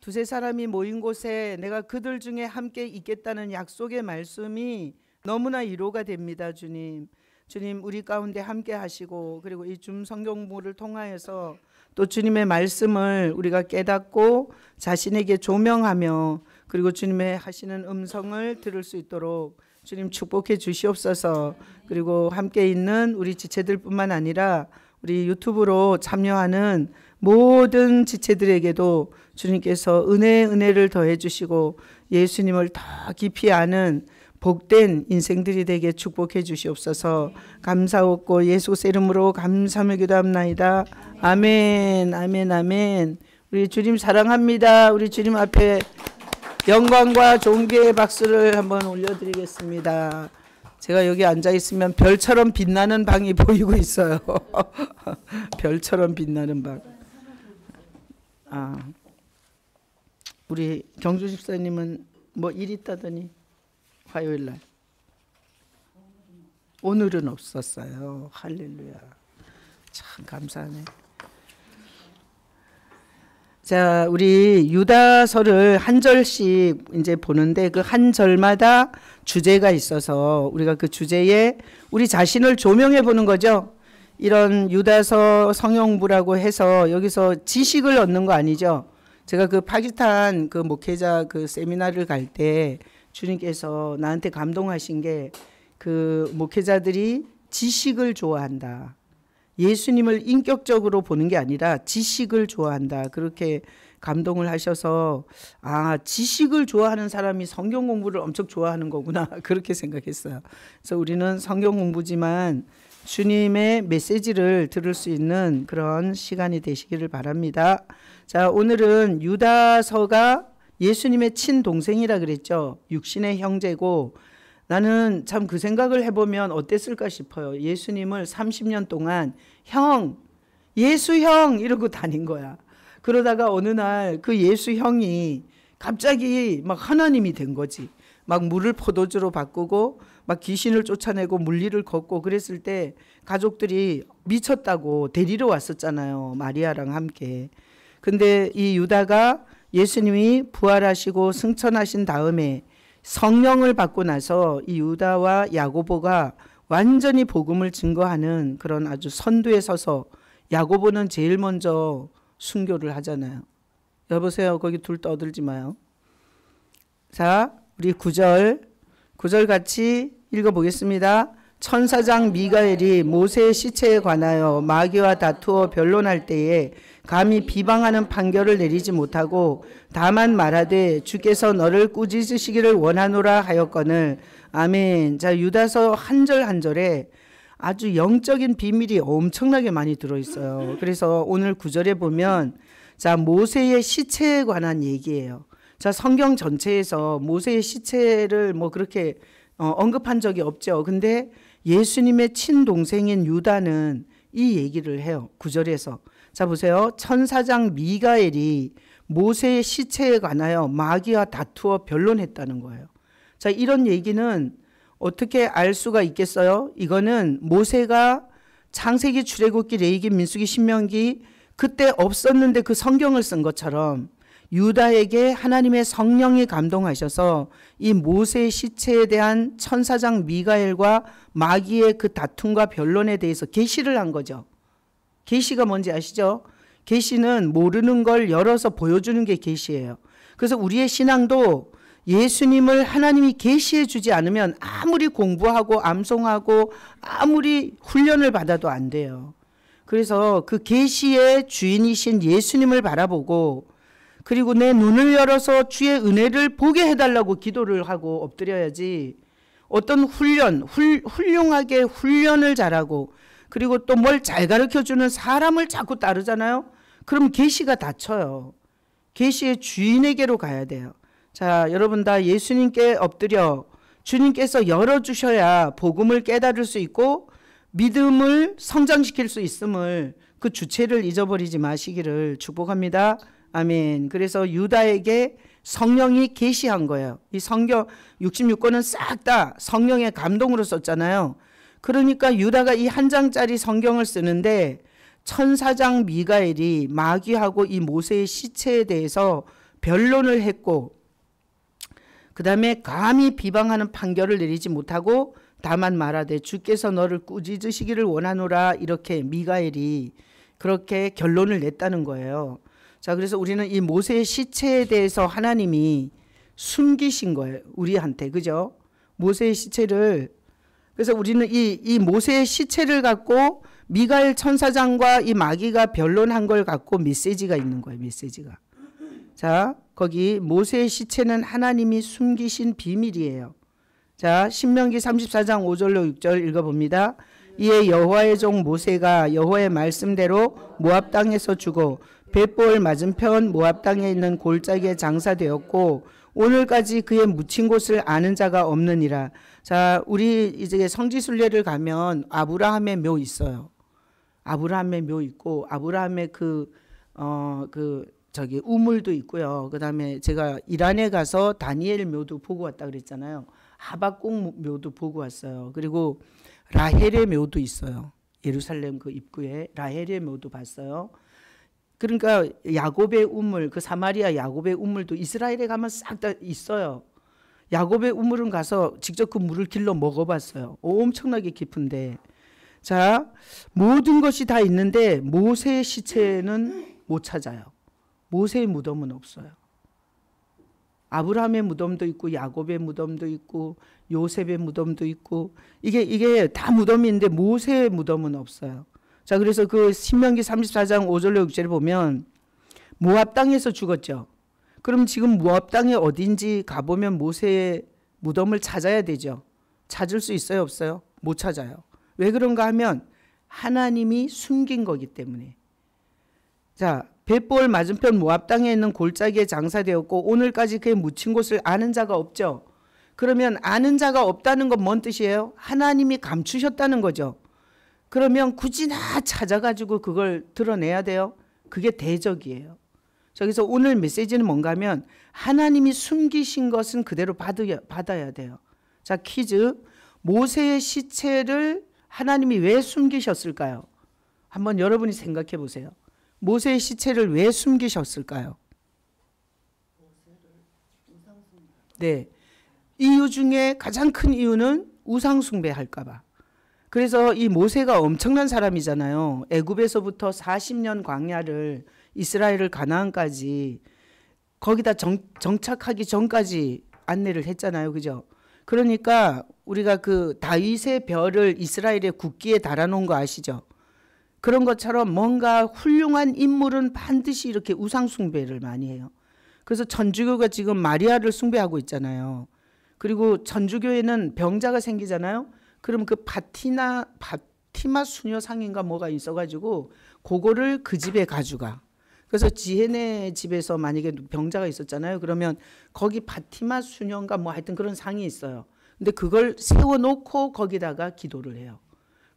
두세 사람이 모인 곳에 내가 그들 중에 함께 있겠다는 약속의 말씀이 너무나 위로가 됩니다. 주님, 우리 가운데 함께 하시고, 그리고 이 줌 성경공부를 통하여서 또 주님의 말씀을 우리가 깨닫고 자신에게 조명하며, 그리고 주님의 하시는 음성을 들을 수 있도록 주님 축복해 주시옵소서. 그리고 함께 있는 우리 지체들뿐만 아니라 우리 유튜브로 참여하는 모든 지체들에게도 주님께서 은혜를 더해 주시고 예수님을 더 깊이 아는 복된 인생들이 되게 축복해 주시옵소서. 감사하고 예수 이름으로 감사하며 기도합나이다. 아멘, 아멘, 아멘. 우리 주님 사랑합니다. 우리 주님 앞에 영광과 존귀의 박수를 한번 올려드리겠습니다. 제가 여기 앉아 있으면 별처럼 빛나는 방이 보이고 있어요. 별처럼 빛나는 방. 우리 경주 집사님은 뭐 일 있다더니 화요일 날. 오늘은 없었어요. 할렐루야. 참 감사하네. 자, 우리 유다서를 한 절씩 이제 보는데 그 한 절마다 주제가 있어서 우리가 그 주제에 우리 자신을 조명해 보는 거죠. 이런 유다서 성경부라고 해서 여기서 지식을 얻는 거 아니죠. 제가 그 파키스탄 그 목회자 그 세미나를 갈 때 주님께서 나한테 감동하신 게 그 목회자들이 지식을 좋아한다. 예수님을 인격적으로 보는 게 아니라 지식을 좋아한다. 그렇게 감동을 하셔서 지식을 좋아하는 사람이 성경 공부를 엄청 좋아하는 거구나. 그렇게 생각했어요. 그래서 우리는 성경 공부지만 주님의 메시지를 들을 수 있는 그런 시간이 되시기를 바랍니다. 자, 오늘은 유다서가 예수님의 친동생이라 그랬죠. 육신의 형제고, 나는 참 그 생각을 해보면 어땠을까 싶어요. 예수님을 30년 동안 형, 예수 형 이러고 다닌 거야. 그러다가 어느 날 그 예수 형이 갑자기 막 하나님이 된 거지. 막 물을 포도주로 바꾸고 막 귀신을 쫓아내고 물리를 걷고 그랬을 때 가족들이 미쳤다고 데리러 왔었잖아요. 마리아랑 함께. 근데 이 유다가 예수님이 부활하시고 승천하신 다음에 성령을 받고 나서 이 유다와 야고보가 완전히 복음을 증거하는 그런 아주 선두에 서서 야고보는 제일 먼저 순교를 하잖아요. 여보세요. 거기 둘 떠들지 마요. 자, 우리 9절 같이 읽어보겠습니다. 천사장 미가엘이 모세의 시체에 관하여 마귀와 다투어 변론할 때에 감히 비방하는 판결을 내리지 못하고 다만 말하되 주께서 너를 꾸짖으시기를 원하노라 하였거늘. 아멘. 자, 유다서 한 절 한 절에 아주 영적인 비밀이 엄청나게 많이 들어있어요. 그래서 오늘 9절에 보면 자, 모세의 시체에 관한 얘기예요. 자, 성경 전체에서 모세의 시체를 뭐 그렇게 언급한 적이 없죠. 근데 예수님의 친동생인 유다는 이 얘기를 해요. 9절에서. 자, 보세요. 천사장 미가엘이 모세의 시체에 관하여 마귀와 다투어 변론했다는 거예요. 자, 이런 얘기는 어떻게 알 수가 있겠어요? 이거는 모세가 창세기, 출애굽기, 레위기, 민수기, 신명기 그때 없었는데 그 성경을 쓴 것처럼 유다에게 하나님의 성령이 감동하셔서 이 모세의 시체에 대한 천사장 미가엘과 마귀의 그 다툼과 변론에 대해서 계시를 한 거죠. 계시가 뭔지 아시죠? 계시는 모르는 걸 열어서 보여주는 게 계시예요. 그래서 우리의 신앙도 예수님을 하나님이 계시해 주지 않으면 아무리 공부하고 암송하고 아무리 훈련을 받아도 안 돼요. 그래서 그 계시의 주인이신 예수님을 바라보고 그리고 내 눈을 열어서 주의 은혜를 보게 해달라고 기도를 하고 엎드려야지 어떤 훌륭하게 훈련을 잘하고 그리고 또 뭘 잘 가르쳐주는 사람을 자꾸 따르잖아요. 그럼 계시가 닫혀요. 계시의 주인에게로 가야 돼요. 자, 여러분 다 예수님께 엎드려 주님께서 열어주셔야 복음을 깨달을 수 있고 믿음을 성장시킬 수 있음을 그 주체를 잊어버리지 마시기를 축복합니다. 아멘. 그래서 유다에게 성령이 계시한 거예요. 이 성경 66권은 싹 다 성령의 감동으로 썼잖아요. 그러니까 유다가 이 한 장짜리 성경을 쓰는데 천사장 미가엘이 마귀하고 이 모세의 시체에 대해서 변론을 했고 그 다음에 감히 비방하는 판결을 내리지 못하고 다만 말하되 주께서 너를 꾸짖으시기를 원하노라 이렇게 미가엘이 그렇게 결론을 냈다는 거예요. 자, 그래서 우리는 이 모세의 시체에 대해서 하나님이 숨기신 거예요. 우리한테. 그죠? 모세의 시체를. 그래서 우리는 이 모세의 시체를 갖고 미가엘 천사장과 이 마귀가 변론한 걸 갖고 메시지가 있는 거예요. 메시지가. 자, 거기 모세의 시체는 하나님이 숨기신 비밀이에요. 자, 신명기 34장 5절로 6절 읽어봅니다. 이에 여호와의 종 모세가 여호와의 말씀대로 모압 땅에서 죽어 벳볼 맞은편 모압 땅에 있는 골짜기에 장사되었고 오늘까지 그의 묻힌 곳을 아는 자가 없느니라. 자, 우리 이제 성지순례를 가면 아브라함의 묘 있어요. 아브라함의 묘 있고 아브라함의 저기 우물도 있고요. 그다음에 제가 이란에 가서 다니엘 묘도 보고 왔다 그랬잖아요. 하박국 묘도 보고 왔어요. 그리고 라헬의 묘도 있어요. 예루살렘 그 입구에 라헬의 묘도 봤어요. 그러니까 야곱의 우물, 그 사마리아 야곱의 우물도 이스라엘에 가면 싹 다 있어요. 야곱의 우물은 가서 직접 그 물을 길러 먹어봤어요. 엄청나게 깊은데. 자, 모든 것이 다 있는데 모세의 시체는 못 찾아요. 모세의 무덤은 없어요. 아브라함의 무덤도 있고 야곱의 무덤도 있고 요셉의 무덤도 있고 이게 다 무덤인데 모세의 무덤은 없어요. 자, 그래서 그 신명기 34장 5절로 6절에 보면 모압 땅에서 죽었죠. 그럼 지금 모압 땅이 어딘지 가보면 모세의 무덤을 찾아야 되죠. 찾을 수 있어요, 없어요? 못 찾아요. 왜 그런가 하면 하나님이 숨긴 거기 때문에. 자, 벳볼 맞은편 모압 땅에 있는 골짜기에 장사되었고 오늘까지 그의 묻힌 곳을 아는 자가 없죠. 그러면 아는 자가 없다는 건 뭔 뜻이에요? 하나님이 감추셨다는 거죠. 그러면 굳이 나 찾아가지고 그걸 드러내야 돼요? 그게 대적이에요. 그래서 오늘 메시지는 뭔가 하면 하나님이 숨기신 것은 그대로 받아야 돼요. 자, 퀴즈. 모세의 시체를 하나님이 왜 숨기셨을까요? 한번 여러분이 생각해 보세요. 모세의 시체를 왜 숨기셨을까요? 네. 이유 중에 가장 큰 이유는 우상 숭배할까 봐. 그래서 이 모세가 엄청난 사람이잖아요. 애굽에서부터 40년 광야를 이스라엘을 가나안까지 거기다 정착하기 전까지 안내를 했잖아요. 그죠? 그러니까 우리가 그 다윗의 별을 이스라엘의 국기에 달아놓은 거 아시죠? 그런 것처럼 뭔가 훌륭한 인물은 반드시 이렇게 우상 숭배를 많이 해요. 그래서 천주교가 지금 마리아를 숭배하고 있잖아요. 그리고 천주교에는 병자가 생기잖아요. 그럼 그 파티마 수녀상인가 뭐가 있어가지고 그거를 그 집에 가져가. 그래서 지혜네 집에서 만약에 병자가 있었잖아요. 그러면 거기 파티마 수녀인가 뭐 하여튼 그런 상이 있어요. 근데 그걸 세워놓고 거기다가 기도를 해요.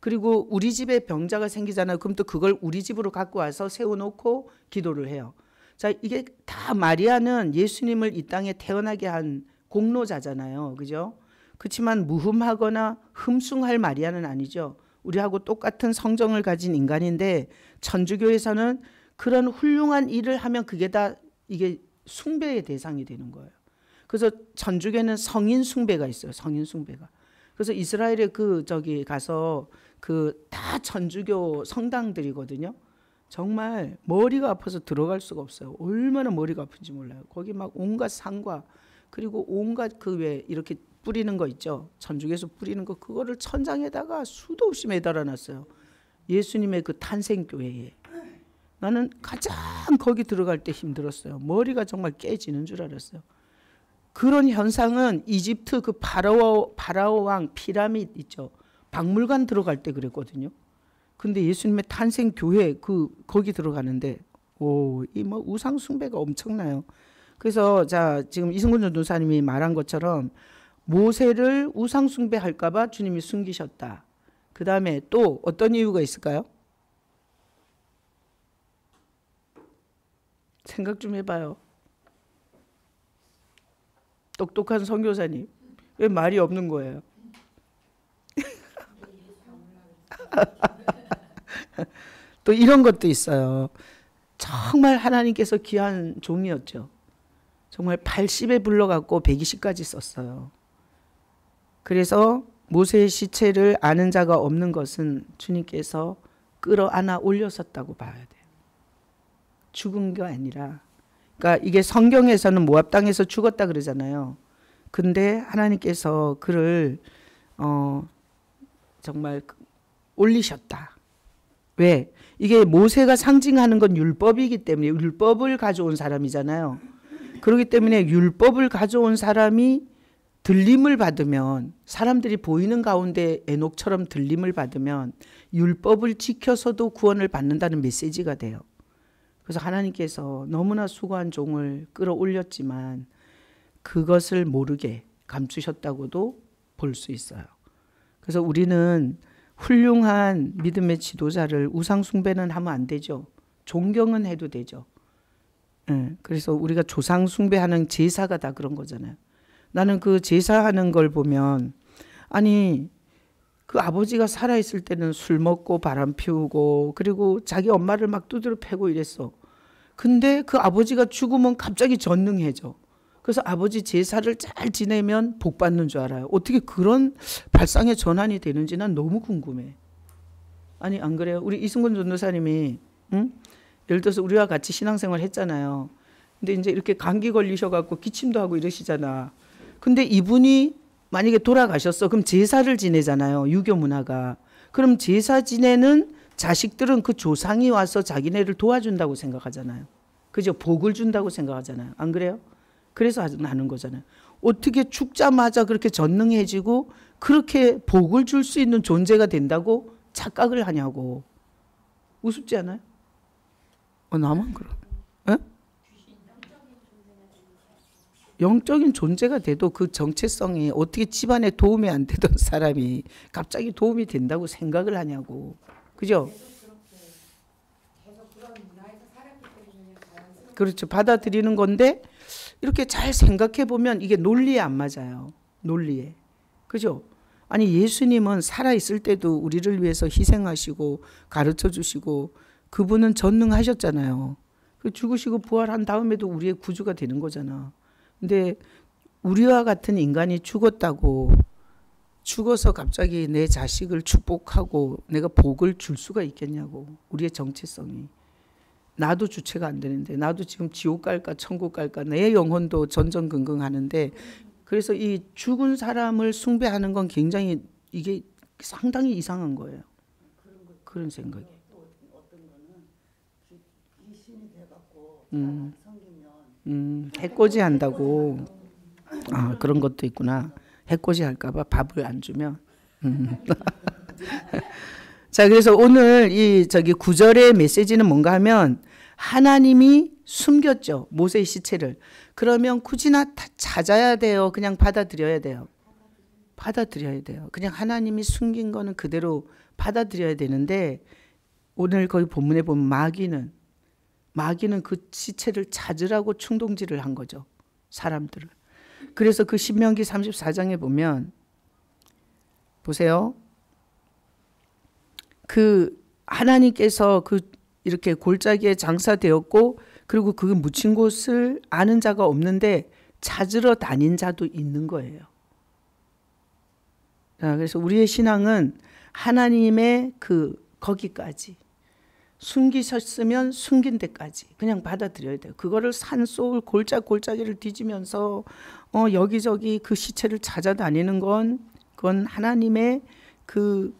그리고 우리 집에 병자가 생기잖아요. 그럼 또 그걸 우리 집으로 갖고 와서 세워놓고 기도를 해요. 자, 이게 다 마리아는 예수님을 이 땅에 태어나게 한 공로자잖아요. 그죠? 그렇지만 무흠하거나 흠숭할 마리아는 아니죠. 우리하고 똑같은 성정을 가진 인간인데 천주교에서는 그런 훌륭한 일을 하면 그게 다 이게 숭배의 대상이 되는 거예요. 그래서 천주교는 성인 숭배가 있어요. 성인 숭배가. 그래서 이스라엘에 저기 가서 다 천주교 성당들이거든요. 정말 머리가 아파서 들어갈 수가 없어요. 얼마나 머리가 아픈지 몰라요. 거기 막 온갖 상과 그리고 온갖 왜 이렇게 뿌리는 거 있죠. 천주교에서 뿌리는 거 그거를 천장에다가 수도 없이 매달아 놨어요. 예수님의 그 탄생교회에. 나는 가장 거기 들어갈 때 힘들었어요. 머리가 정말 깨지는 줄 알았어요. 그런 현상은 이집트 그 파라오 왕 피라미드 있죠. 박물관 들어갈 때 그랬거든요. 근데 예수님의 탄생 교회 거기 들어가는데 이 뭐 우상 숭배가 엄청나요. 그래서 자, 지금 이승근 전도사님이 말한 것처럼 모세를 우상 숭배할까 봐 주님이 숨기셨다. 그다음에 또 어떤 이유가 있을까요? 생각 좀 해봐요. 똑똑한 선교사님. 왜 말이 없는 거예요? 또 이런 것도 있어요. 정말 하나님께서 귀한 종이었죠. 정말 80에 불러갖고 120까지 썼어요. 그래서 모세의 시체를 아는 자가 없는 것은 주님께서 끌어안아 올렸었다고 봐야 돼요. 죽은 게 아니라. 그러니까 이게 성경에서는 모압 땅에서 죽었다 그러잖아요. 근데 하나님께서 그를 정말 올리셨다. 왜? 이게 모세가 상징하는 건 율법이기 때문에 율법을 가져온 사람이잖아요. 그렇기 때문에 율법을 가져온 사람이 들림을 받으면, 사람들이 보이는 가운데 에녹처럼 들림을 받으면 율법을 지켜서도 구원을 받는다는 메시지가 돼요. 그래서 하나님께서 너무나 수고한 종을 끌어올렸지만 그것을 모르게 감추셨다고도 볼 수 있어요. 그래서 우리는 훌륭한 믿음의 지도자를 우상 숭배는 하면 안 되죠. 존경은 해도 되죠. 그래서 우리가 조상 숭배하는 제사가 다 그런 거잖아요. 나는 그 제사하는 걸 보면, 아니 그 아버지가 살아있을 때는 술 먹고 바람 피우고 그리고 자기 엄마를 막 두드려 패고 이랬어. 근데 그 아버지가 죽으면 갑자기 전능해져. 그래서 아버지 제사를 잘 지내면 복 받는 줄 알아요. 어떻게 그런 발상의 전환이 되는지 난 너무 궁금해. 아니 안 그래요? 우리 이승권 전도사님이 예를 들어서 우리와 같이 신앙생활 했잖아요. 근데 이제 이렇게 감기 걸리셔갖고 기침도 하고 이러시잖아. 근데 이분이 만약에 돌아가셨어. 그럼 제사를 지내잖아요. 유교 문화가. 그럼 제사 지내는 자식들은 그 조상이 와서 자기네를 도와준다고 생각하잖아요. 그죠? 복을 준다고 생각하잖아요. 안 그래요? 그래서 하는 거잖아요. 어떻게 죽자마자 그렇게 전능해지고 그렇게 복을 줄 수 있는 존재가 된다고 착각을 하냐고. 우습지 않아요? 나만 그래. 에? 영적인 존재가 돼도 그 정체성이 어떻게 집안에 도움이 안 되던 사람이 갑자기 도움이 된다고 생각을 하냐고. 그죠? 그렇죠. 받아들이는 건데 이렇게 잘 생각해 보면 이게 논리에 안 맞아요. 논리에. 그죠? 아니 예수님은 살아있을 때도 우리를 위해서 희생하시고 가르쳐 주시고 그분은 전능하셨잖아요. 죽으시고 부활한 다음에도 우리의 구주가 되는 거잖아. 근데 우리와 같은 인간이 죽었다고 죽어서 갑자기 내 자식을 축복하고 내가 복을 줄 수가 있겠냐고. 우리의 정체성이. 나도 주체가 안 되는데 나도 지금 지옥 갈까 천국 갈까 내 영혼도 전전긍긍하는데 그래서 이 죽은 사람을 숭배하는 건 굉장히 이게 상당히 이상한 거예요. 그런 생각이. 해코지 한다고. 아 그런 것도 있구나. 해코지 할까봐 밥을 안 주면. 자 그래서 오늘 이 저기 9절의 메시지는 뭔가 하면 하나님이 숨겼죠. 모세의 시체를. 그러면 굳이나 찾아야 돼요. 그냥 받아들여야 돼요. 받아들여야 돼요. 그냥 하나님이 숨긴 거는 그대로 받아들여야 되는데 오늘 거기 본문에 보면 마귀는 그 시체를 찾으라고 충동질을 한 거죠. 사람들을. 그래서 그 신명기 34장에 보면 보세요. 그 하나님께서 그 이렇게 골짜기에 장사되었고 그리고 그 묻힌 곳을 아는 자가 없는데 찾으러 다닌 자도 있는 거예요. 자, 그래서 우리의 신앙은 하나님의 거기까지 숨기셨으면 숨긴 데까지 그냥 받아들여야 돼요. 그거를 산소울 골짜기를 뒤지면서 여기저기 그 시체를 찾아다니는 그건 하나님의 그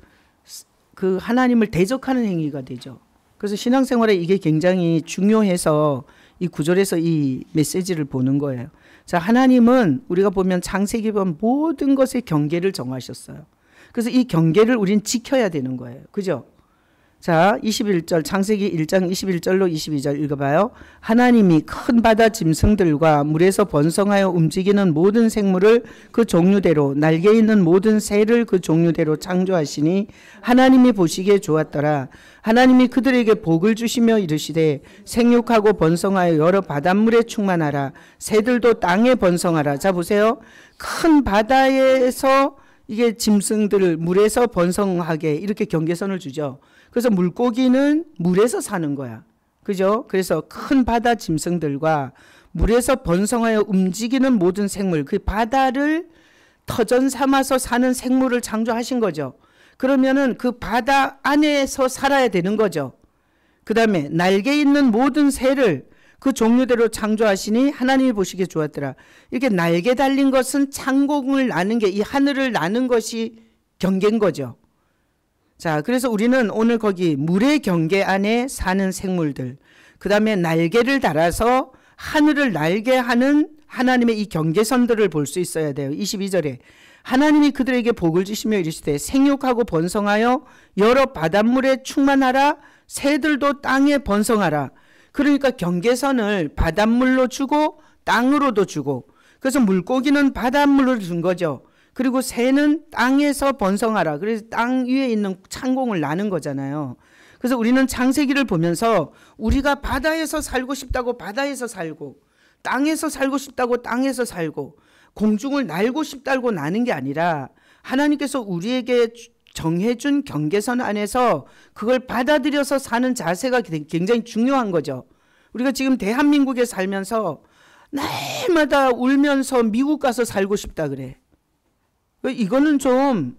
하나님을 대적하는 행위가 되죠. 그래서 신앙생활에 이게 굉장히 중요해서 이 구절에서 이 메시지를 보는 거예요. 자, 하나님은 우리가 보면 창세기 보면 모든 것의 경계를 정하셨어요. 그래서 이 경계를 우린 지켜야 되는 거예요. 그죠? 자, 21절 창세기 1장 21절로 22절 읽어봐요. 하나님이 큰 바다 짐승들과 물에서 번성하여 움직이는 모든 생물을 그 종류대로 날개 있는 모든 새를 그 종류대로 창조하시니 하나님이 보시기에 좋았더라. 하나님이 그들에게 복을 주시며 이르시되 생육하고 번성하여 여러 바닷물에 충만하라. 새들도 땅에 번성하라. 자 보세요. 큰 바다에서 이게 짐승들을 물에서 번성하게 이렇게 경계선을 주죠. 그래서 물고기는 물에서 사는 거야. 그죠? 그래서 큰 바다 짐승들과 물에서 번성하여 움직이는 모든 생물, 그 바다를 터전 삼아서 사는 생물을 창조하신 거죠. 그러면은 그 바다 안에서 살아야 되는 거죠. 그 다음에 날개 있는 모든 새를 그 종류대로 창조하시니 하나님이 보시기에 좋았더라. 이렇게 날개 달린 것은 창공을 나는 게, 이 하늘을 나는 것이 경계인 거죠. 자, 그래서 우리는 오늘 거기 물의 경계 안에 사는 생물들, 그 다음에 날개를 달아서 하늘을 날게 하는 하나님의 이 경계선들을 볼 수 있어야 돼요. 22절에 하나님이 그들에게 복을 주시며 이르시되 생육하고 번성하여 여러 바닷물에 충만하라. 새들도 땅에 번성하라. 그러니까 경계선을 바닷물로 주고 땅으로도 주고, 그래서 물고기는 바닷물로 준 거죠. 그리고 새는 땅에서 번성하라. 그래서 땅 위에 있는 창공을 나는 거잖아요. 그래서 우리는 창세기를 보면서 우리가 바다에서 살고 싶다고 바다에서 살고, 땅에서 살고 싶다고 땅에서 살고, 공중을 날고 싶다고 나는 게 아니라 하나님께서 우리에게 정해준 경계선 안에서 그걸 받아들여서 사는 자세가 굉장히 중요한 거죠. 우리가 지금 대한민국에 살면서 날마다 울면서 미국 가서 살고 싶다 그래. 이거는 좀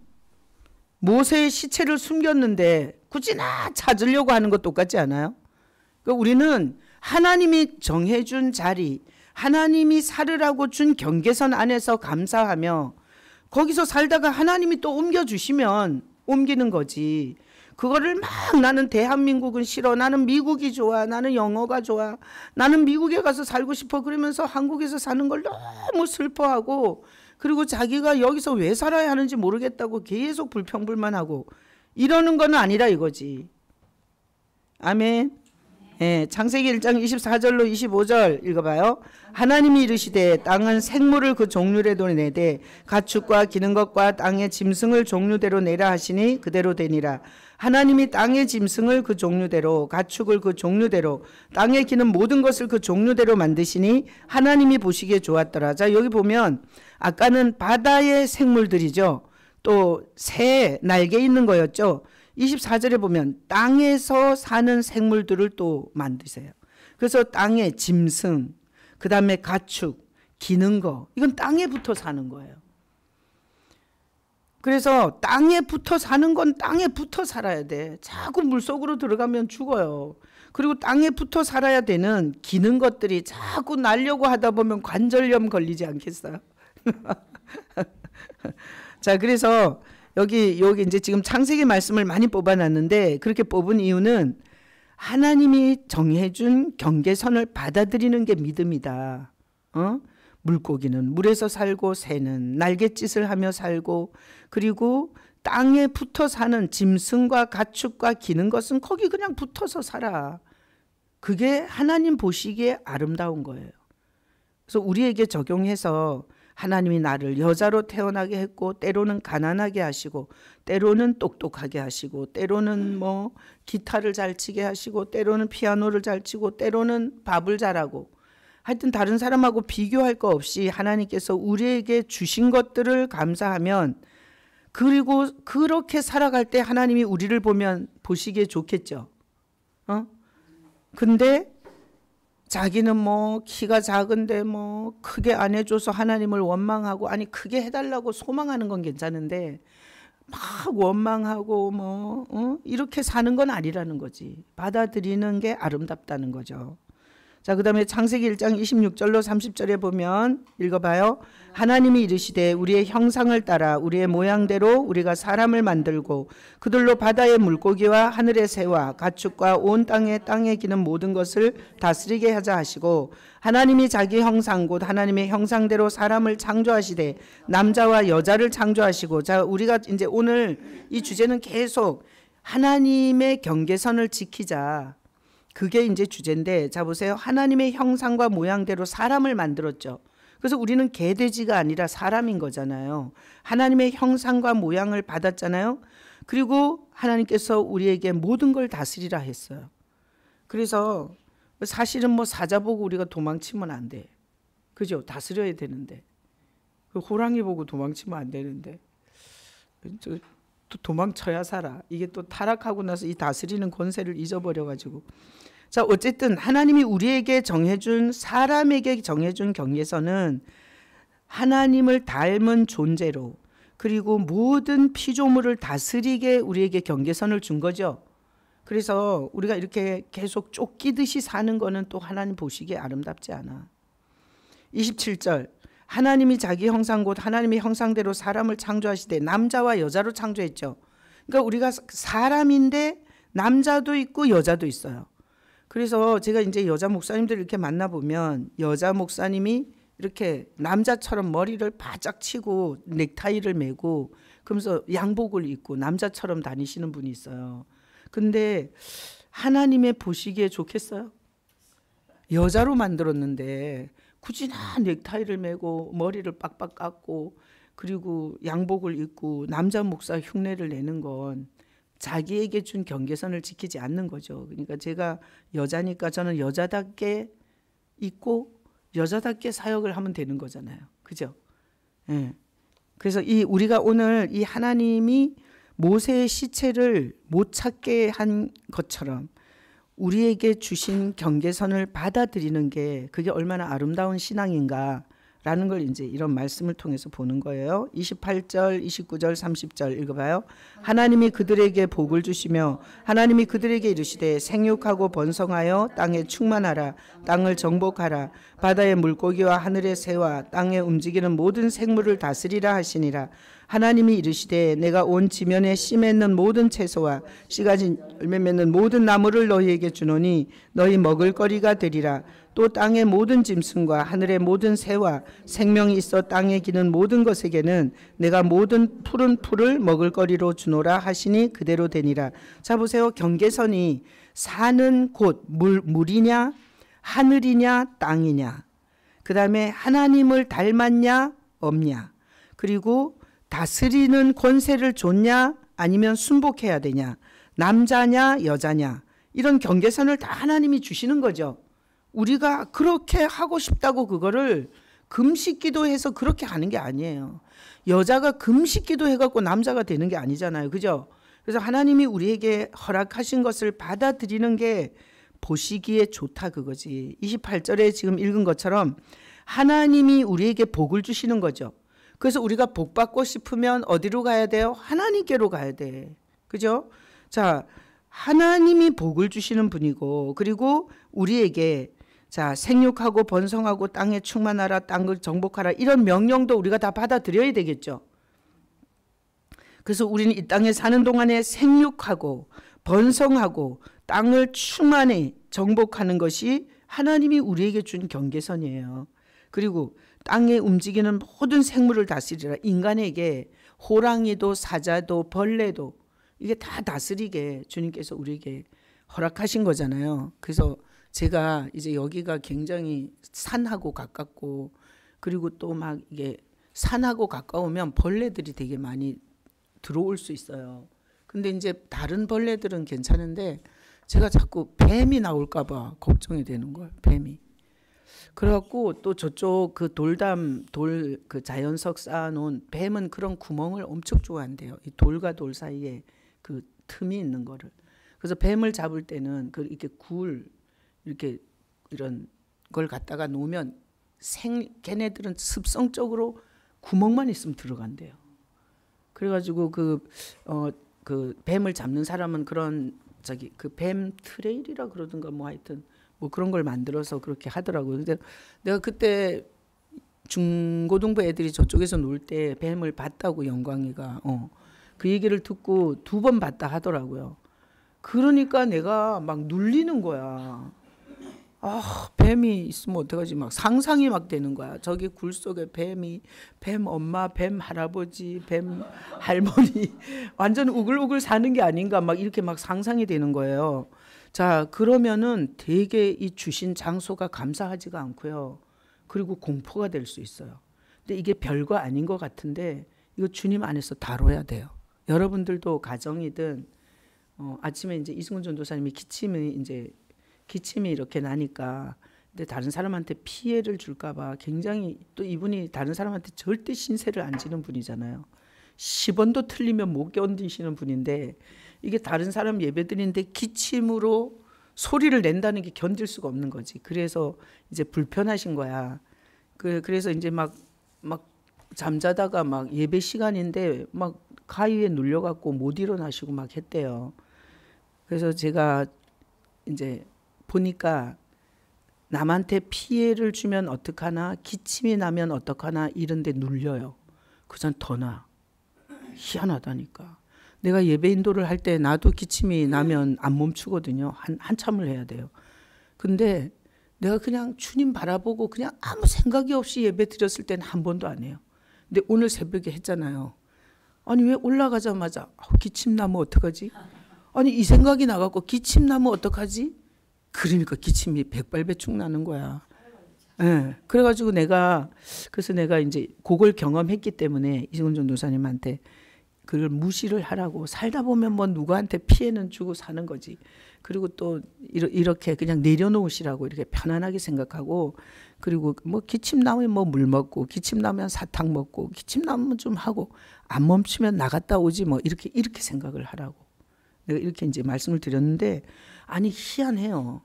모세의 시체를 숨겼는데 굳이 나 찾으려고 하는 것 똑같지 않아요? 그러니까 우리는 하나님이 정해준 자리, 하나님이 살으라고 준 경계선 안에서 감사하며 거기서 살다가 하나님이 또 옮겨주시면 옮기는 거지. 그거를 막 나는 대한민국은 싫어, 나는 미국이 좋아, 나는 영어가 좋아, 나는 미국에 가서 살고 싶어 그러면서 한국에서 사는 걸 너무 슬퍼하고, 그리고 자기가 여기서 왜 살아야 하는지 모르겠다고 계속 불평불만하고 이러는 건 아니라 이거지. 아멘. 예, 창세기 1장 24절로 25절 읽어봐요. 하나님이 이르시되 땅은 생물을 그 종류대로 내되 가축과 기는 것과 땅의 짐승을 종류대로 내라 하시니 그대로 되니라. 하나님이 땅의 짐승을 그 종류대로, 가축을 그 종류대로, 땅에 기는 모든 것을 그 종류대로 만드시니 하나님이 보시기에 좋았더라. 자, 여기 보면 아까는 바다의 생물들이죠. 또 새, 날개 있는 거였죠. 24절에 보면 땅에서 사는 생물들을 또 만드세요. 그래서 땅에 짐승, 그 다음에 가축, 기는 거, 이건 땅에 붙어 사는 거예요. 그래서 땅에 붙어 사는 건 땅에 붙어 살아야 돼. 자꾸 물속으로 들어가면 죽어요. 그리고 땅에 붙어 살아야 되는 기는 것들이 자꾸 날려고 하다 보면 관절염 걸리지 않겠어요? 자, 그래서 여기 이제 지금 창세기 말씀을 많이 뽑아놨는데, 그렇게 뽑은 이유는 하나님이 정해준 경계선을 받아들이는 게 믿음이다. 물고기는 물에서 살고, 새는 날갯짓을 하며 살고, 그리고 땅에 붙어 사는 짐승과 가축과 기는 것은 거기 그냥 붙어서 살아. 그게 하나님 보시기에 아름다운 거예요. 그래서 우리에게 적용해서 하나님이 나를 여자로 태어나게 했고, 때로는 가난하게 하시고, 때로는 똑똑하게 하시고, 때로는 뭐 기타를 잘 치게 하시고, 때로는 피아노를 잘 치고, 때로는 밥을 잘하고, 하여튼 다른 사람하고 비교할 거 없이 하나님께서 우리에게 주신 것들을 감사하면, 그리고 그렇게 살아갈 때 하나님이 우리를 보면 보시기에 좋겠죠. 근데 자기는 뭐 키가 작은데 뭐 크게 안 해줘서 하나님을 원망하고, 아니 크게 해달라고 소망하는 건 괜찮은데 막 원망하고 뭐 이렇게 사는 건 아니라는 거지. 받아들이는 게 아름답다는 거죠. 자, 그 다음에 창세기 1장 26절로 30절에 보면 읽어봐요. 하나님이 이르시되 우리의 형상을 따라 우리의 모양대로 우리가 사람을 만들고 그들로 바다의 물고기와 하늘의 새와 가축과 온 땅에 기는 모든 것을 다스리게 하자 하시고, 하나님이 자기 형상 곧 하나님의 형상대로 사람을 창조하시되 남자와 여자를 창조하시고. 자, 우리가 이제 오늘 이 주제는 계속 하나님의 경계선을 지키자. 그게 이제 주제인데, 자 보세요. 하나님의 형상과 모양대로 사람을 만들었죠. 그래서 우리는 개돼지가 아니라 사람인 거잖아요. 하나님의 형상과 모양을 받았잖아요. 그리고 하나님께서 우리에게 모든 걸 다스리라 했어요. 그래서 사실은 뭐 사자 보고 우리가 도망치면 안 돼. 그죠? 다스려야 되는데. 호랑이 보고 도망치면 안 되는데. 또 도망쳐야 살아. 이게 또 타락하고 나서 이 다스리는 권세를 잊어버려가지고. 자, 어쨌든 하나님이 우리에게 정해준, 사람에게 정해준 경계선은 하나님을 닮은 존재로, 그리고 모든 피조물을 다스리게 우리에게 경계선을 준 거죠. 그래서 우리가 이렇게 계속 쫓기듯이 사는 거는 또 하나님 보시기에 아름답지 않아. 27절, 하나님이 자기 형상 곧 하나님의 형상대로 사람을 창조하시되 남자와 여자로 창조했죠. 그러니까 우리가 사람인데 남자도 있고 여자도 있어요. 그래서 제가 이제 여자 목사님들 이렇게 만나보면 여자 목사님이 이렇게 남자처럼 머리를 바짝 치고 넥타이를 메고 그러면서 양복을 입고 남자처럼 다니시는 분이 있어요. 근데 하나님의 보시기에 좋겠어요? 여자로 만들었는데 굳이 나 넥타이를 메고 머리를 빡빡 깎고 그리고 양복을 입고 남자 목사 흉내를 내는 건 자기에게 준 경계선을 지키지 않는 거죠. 그러니까 제가 여자니까 저는 여자답게 있고 여자답게 사역을 하면 되는 거잖아요. 그죠? 예. 그래서 우리가 오늘 이 하나님이 모세의 시체를 못 찾게 한 것처럼 우리에게 주신 경계선을 받아들이는 게 그게 얼마나 아름다운 신앙인가라는 걸 이제 이런 말씀을 통해서 보는 거예요. 28절, 29절, 30절 읽어봐요. 하나님이 그들에게 복을 주시며 하나님이 그들에게 이르시되 생육하고 번성하여 땅에 충만하라. 땅을 정복하라. 바다의 물고기와 하늘의 새와 땅에 움직이는 모든 생물을 다스리라 하시니라. 하나님이 이르시되 내가 온 지면에 씨 맺는 모든 채소와 씨가진 열매 맺는 모든 나무를 너희에게 주노니 너희 먹을 거리가 되리라. 또 땅의 모든 짐승과 하늘의 모든 새와 생명이 있어 땅에 기는 모든 것에게는 내가 모든 푸른 풀을 먹을 거리로 주노라 하시니 그대로 되니라. 자 보세요. 경계선이 사는 곳 물이냐 하늘이냐 땅이냐, 그 다음에 하나님을 닮았냐 없냐, 그리고 다스리는 권세를 줬냐 아니면 순복해야 되냐, 남자냐 여자냐, 이런 경계선을 다 하나님이 주시는 거죠. 우리가 그렇게 하고 싶다고 그거를 금식기도 해서 그렇게 하는 게 아니에요. 여자가 금식기도 해갖고 남자가 되는 게 아니잖아요. 그죠? 그래서 하나님이 우리에게 허락하신 것을 받아들이는 게 보시기에 좋다 그거지. 28절에 지금 읽은 것처럼 하나님이 우리에게 복을 주시는 거죠. 그래서 우리가 복 받고 싶으면 어디로 가야 돼요? 하나님께로 가야 돼. 그죠? 자, 하나님이 복을 주시는 분이고, 그리고 우리에게 자, 생육하고 번성하고 땅에 충만하라, 땅을 정복하라, 이런 명령도 우리가 다 받아들여야 되겠죠. 그래서 우리는 이 땅에 사는 동안에 생육하고 번성하고 땅을 충만히 정복하는 것이 하나님이 우리에게 준 경계선이에요. 그리고 땅에 움직이는 모든 생물을 다스리라. 인간에게 호랑이도 사자도 벌레도 이게 다 다스리게 주님께서 우리에게 허락하신 거잖아요. 그래서 제가 이제 여기가 굉장히 산하고 가깝고, 그리고 또 막 이게 산하고 가까우면 벌레들이 되게 많이 들어올 수 있어요. 근데 이제 다른 벌레들은 괜찮은데 제가 자꾸 뱀이 나올까 봐 걱정이 되는 거예요. 뱀이. 그래갖고 또 저쪽 그 그 자연석 쌓아놓은 뱀은 그런 구멍을 엄청 좋아한대요. 이 돌과 돌 사이에 그 틈이 있는 거를. 그래서 뱀을 잡을 때는 이렇게 이렇게 이런 걸 갖다가 놓으면 걔네들은 습성적으로 구멍만 있으면 들어간대요. 그래가지고 그 뱀을 잡는 사람은 그런 그 뱀 트레일이라 그러던가 뭐 하여튼 뭐 그런 걸 만들어서 그렇게 하더라고요. 근데 내가 그때 중고등부 애들이 저쪽에서 놀 때 뱀을 봤다고, 영광이가. 그 얘기를 듣고 2번 봤다 하더라고요. 그러니까 내가 막 눌리는 거야. 아, 뱀이 있으면 어떡하지? 막 상상이 막 되는 거야. 저기 굴 속에 뱀 엄마, 뱀 할아버지, 뱀 할머니 완전 우글우글 사는 게 아닌가 막 이렇게 막 상상이 되는 거예요. 자, 그러면은 되게 이 주신 장소가 감사하지가 않고요. 그리고 공포가 될 수 있어요. 근데 이게 별거 아닌 것 같은데 이거 주님 안에서 다뤄야 돼요. 여러분들도 가정이든 아침에 이제 이승훈 전도사님이 기침이 이렇게 나니까, 근데 다른 사람한테 피해를 줄까봐 굉장히, 또 이분이 다른 사람한테 절대 신세를 안 지는 분이잖아요. 10원도 틀리면 못 견디시는 분인데 이게 다른 사람 예배드리는데 기침으로 소리를 낸다는 게 견딜 수가 없는 거지. 그래서 이제 불편하신 거야. 그래서 이제 막 잠자다가 막 예배 시간인데 막 가위에 눌려갖고 못 일어나시고 막 했대요. 그래서 제가 이제 보니까 남한테 피해를 주면 어떡하나, 기침이 나면 어떡하나 이런 데 눌려요. 그전 더 나. 희한하다니까. 내가 예배 인도를 할 때 나도 기침이 나면 안 멈추거든요. 한참을 해야 돼요. 근데 내가 그냥 주님 바라보고 그냥 아무 생각이 없이 예배 드렸을 때는 한 번도 안 해요. 근데 오늘 새벽에 했잖아요. 아니 왜 올라가자마자 기침 나면 어떡하지? 아니 이 생각이 나갖고 기침 나면 어떡하지? 그러니까 기침이 백발배충 나는 거야. 네. 그래가지고 그래서 내가 이제 그걸 경험했기 때문에 이승훈 전도사님한테 그걸 무시를 하라고. 살다 보면 뭐 누구한테 피해는 주고 사는 거지. 그리고 또 이렇게 그냥 내려놓으시라고 이렇게 편안하게 생각하고, 그리고 뭐 기침 나면 뭐 물 먹고, 기침 나면 사탕 먹고, 기침 나면 좀 하고, 안 멈추면 나갔다 오지 뭐 이렇게 생각을 하라고. 내가 이렇게 이제 말씀을 드렸는데, 아니 희한해요.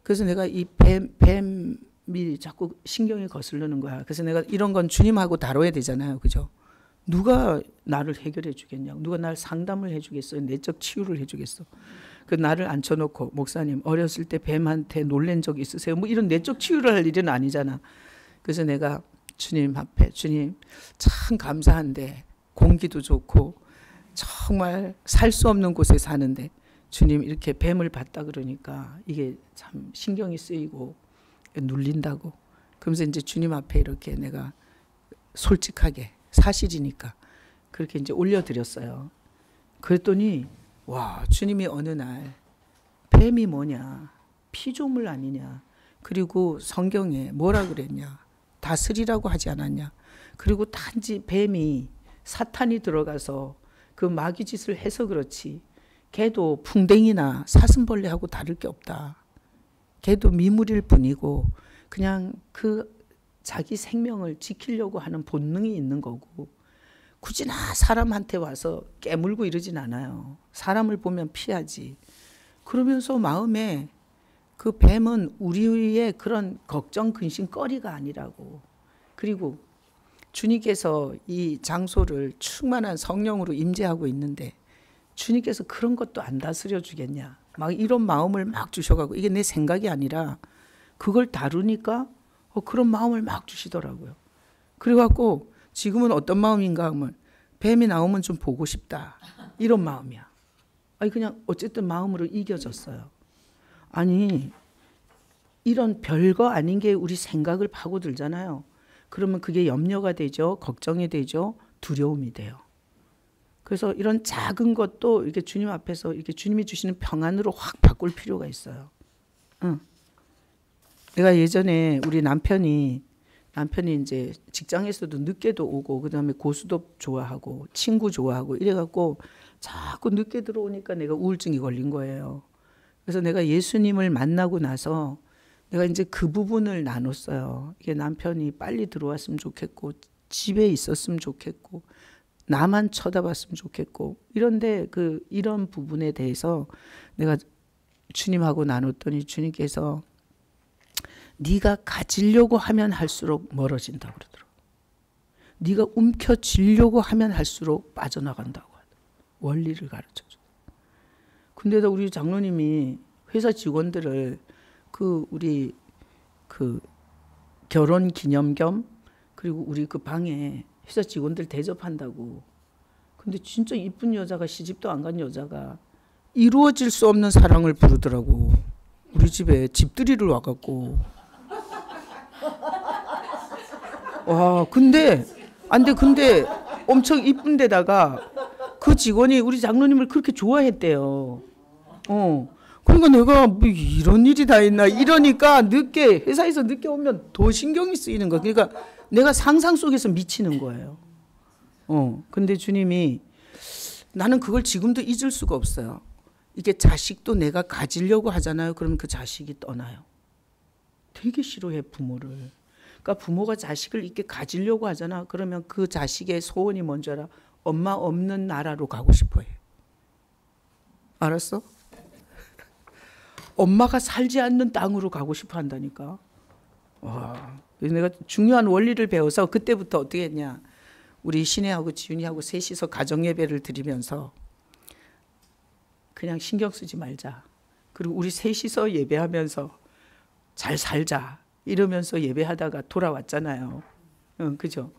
그래서 내가 이 뱀이 자꾸 신경이 거슬리는 거야. 그래서 내가 이런 건 주님하고 다뤄야 되잖아요. 그죠? 누가 나를 해결해 주겠냐고. 누가 날 상담을 해 주겠어요. 내적 치유를 해 주겠어. 그 나를 앉혀놓고 목사님 어렸을 때 뱀한테 놀란 적 있으세요? 뭐 이런 내적 치유를 할 일은 아니잖아. 그래서 내가 주님 앞에, 주님 참 감사한데 공기도 좋고 정말 살 수 없는 곳에 사는데 주님 이렇게 뱀을 봤다 그러니까 이게 참 신경이 쓰이고 눌린다고. 그러면서 이제 주님 앞에 이렇게 내가 솔직하게, 사실이니까 그렇게 이제 올려드렸어요. 그랬더니 와, 주님이 어느 날 뱀이 뭐냐, 피조물 아니냐, 그리고 성경에 뭐라 그랬냐, 다스리라고 하지 않았냐, 그리고 단지 뱀이 사탄이 들어가서 그 마귀 짓을 해서 그렇지 걔도 풍뎅이나 사슴벌레하고 다를 게 없다. 걔도 미물일 뿐이고 그냥 그 자기 생명을 지키려고 하는 본능이 있는 거고, 굳이 나 사람한테 와서 깨물고 이러진 않아요. 사람을 보면 피하지. 그러면서 마음에 그 뱀은 우리의 그런 걱정 근심거리가 아니라고. 그리고 주님께서 이 장소를 충만한 성령으로 임재하고 있는데 주님께서 그런 것도 안 다스려 주겠냐, 막 이런 마음을 막 주셔가고, 이게 내 생각이 아니라 그걸 다루니까 그런 마음을 막 주시더라고요. 그래갖고 지금은 어떤 마음인가 하면 뱀이 나오면 좀 보고 싶다, 이런 마음이야. 아니 그냥 어쨌든 마음으로 이겨졌어요. 아니 이런 별거 아닌 게 우리 생각을 파고들잖아요. 그러면 그게 염려가 되죠, 걱정이 되죠, 두려움이 돼요. 그래서 이런 작은 것도 이렇게 주님 앞에서 이렇게 주님이 주시는 평안으로 확 바꿀 필요가 있어요. 응. 내가 예전에 우리 남편이 이제 직장에서도 늦게도 오고 그다음에 고수도 좋아하고 친구 좋아하고 이래갖고 자꾸 늦게 들어오니까 내가 우울증이 걸린 거예요. 그래서 내가 예수님을 만나고 나서 내가 이제 그 부분을 나눴어요. 이게 남편이 빨리 들어왔으면 좋겠고 집에 있었으면 좋겠고 나만 쳐다봤으면 좋겠고 이런데 이런 부분에 대해서 내가 주님하고 나눴더니 주님께서 네가 가지려고 하면 할수록 멀어진다고 그러더라고요. 네가 움켜쥐려고 하면 할수록 빠져나간다고 하더라고요. 원리를 가르쳐줘. 근데도 우리 장로님이 회사 직원들을 우리 결혼 기념 겸 그리고 우리 그 방에 회사 직원들 대접한다고. 근데 진짜 이쁜 여자가, 시집도 안 간 여자가 이루어질 수 없는 사랑을 부르더라고. 우리 집에 집들이를 와갖고. 와, 근데 엄청 이쁜 데다가 그 직원이 우리 장로님을 그렇게 좋아했대요. 그러니까 내가 뭐 이런 일이 다 있나 이러니까 회사에서 늦게 오면 더 신경이 쓰이는 거야. 그러니까 내가 상상 속에서 미치는 거예요. 근데 주님이, 나는 그걸 지금도 잊을 수가 없어요. 이게 자식도 내가 가지려고 하잖아요. 그러면 그 자식이 떠나요. 되게 싫어해, 부모를. 그러니까 부모가 자식을 이렇게 가지려고 하잖아. 그러면 그 자식의 소원이 뭔지 알아? 엄마 없는 나라로 가고 싶어 해. 알았어? 엄마가 살지 않는 땅으로 가고 싶어 한다니까. 와, 그래서 내가 중요한 원리를 배워서 그때부터 어떻게 했냐. 우리 신혜하고 지윤이하고 셋이서 가정예배를 드리면서 그냥 신경 쓰지 말자. 그리고 우리 셋이서 예배하면서 잘 살자. 이러면서 예배하다가 돌아왔잖아요. 그죠?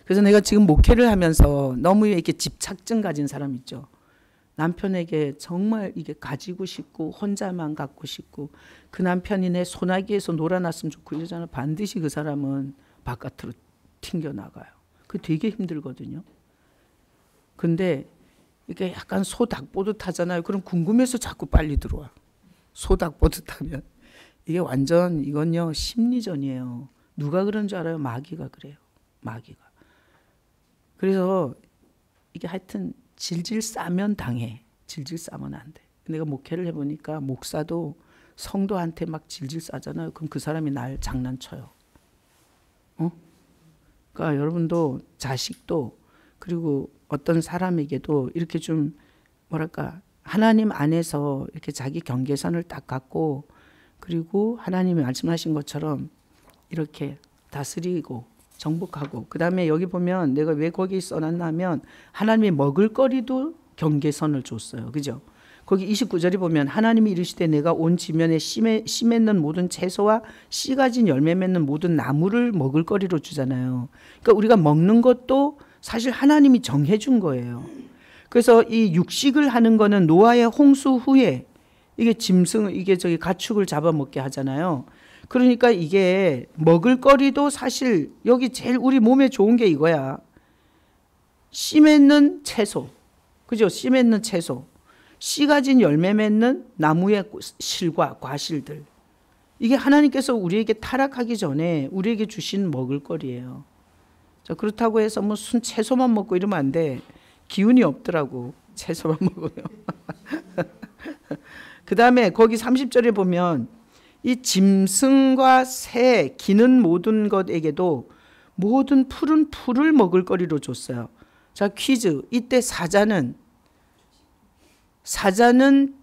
그래서 내가 지금 목회를 하면서 너무 이렇게 집착증 가진 사람 있죠. 남편에게 정말 이게 가지고 싶고 혼자만 갖고 싶고 그 남편이 내 소나기에서 놀아났으면 좋고 이러잖아. 반드시 그 사람은 바깥으로 튕겨나가요. 그 되게 힘들거든요. 근데 이게 약간 소닭 보듯 하잖아요. 그럼 궁금해서 자꾸 빨리 들어와. 소닭 보듯 하면. 이게 완전 이건요 심리전이에요. 누가 그런 줄 알아요? 마귀가 그래요. 마귀가. 그래서 이게 하여튼 질질 싸면 당해. 질질 싸면 안 돼. 내가 목회를 해보니까 목사도 성도한테 막 질질 싸잖아요. 그럼 그 사람이 날 장난쳐요. 그러니까 여러분도 자식도 그리고 어떤 사람에게도 이렇게 좀 뭐랄까 하나님 안에서 이렇게 자기 경계선을 딱 갖고 그리고 하나님이 말씀하신 것처럼 이렇게 다스리고 정복하고 그 다음에 여기 보면 내가 왜 거기 써놨나 하면 하나님이 먹을거리도 경계선을 줬어요. 그죠? 거기 29절에 보면 하나님이 이르시되 내가 온 지면에 씨 맺는 모든 채소와 씨 가진 열매 맺는 모든 나무를 먹을거리로 주잖아요. 그러니까 우리가 먹는 것도 사실 하나님이 정해준 거예요. 그래서 이 육식을 하는 거는 노아의 홍수 후에 이게 짐승 이게 저기 가축을 잡아먹게 하잖아요. 그러니까 이게 먹을거리도 사실 여기 제일 우리 몸에 좋은 게 이거야. 씨 맺는 채소. 그죠? 씨 맺는 채소. 씨 가진 열매 맺는 나무의 실과 과실들. 이게 하나님께서 우리에게 타락하기 전에 우리에게 주신 먹을거리예요. 자, 그렇다고 해서 무슨 채소만 먹고 이러면 안 돼. 기운이 없더라고. 채소만 먹으면. 그 다음에 거기 30절에 보면 이 짐승과 새, 기는 모든 것에게도 모든 푸른 풀을 먹을거리로 줬어요. 자, 퀴즈. 이때 사자는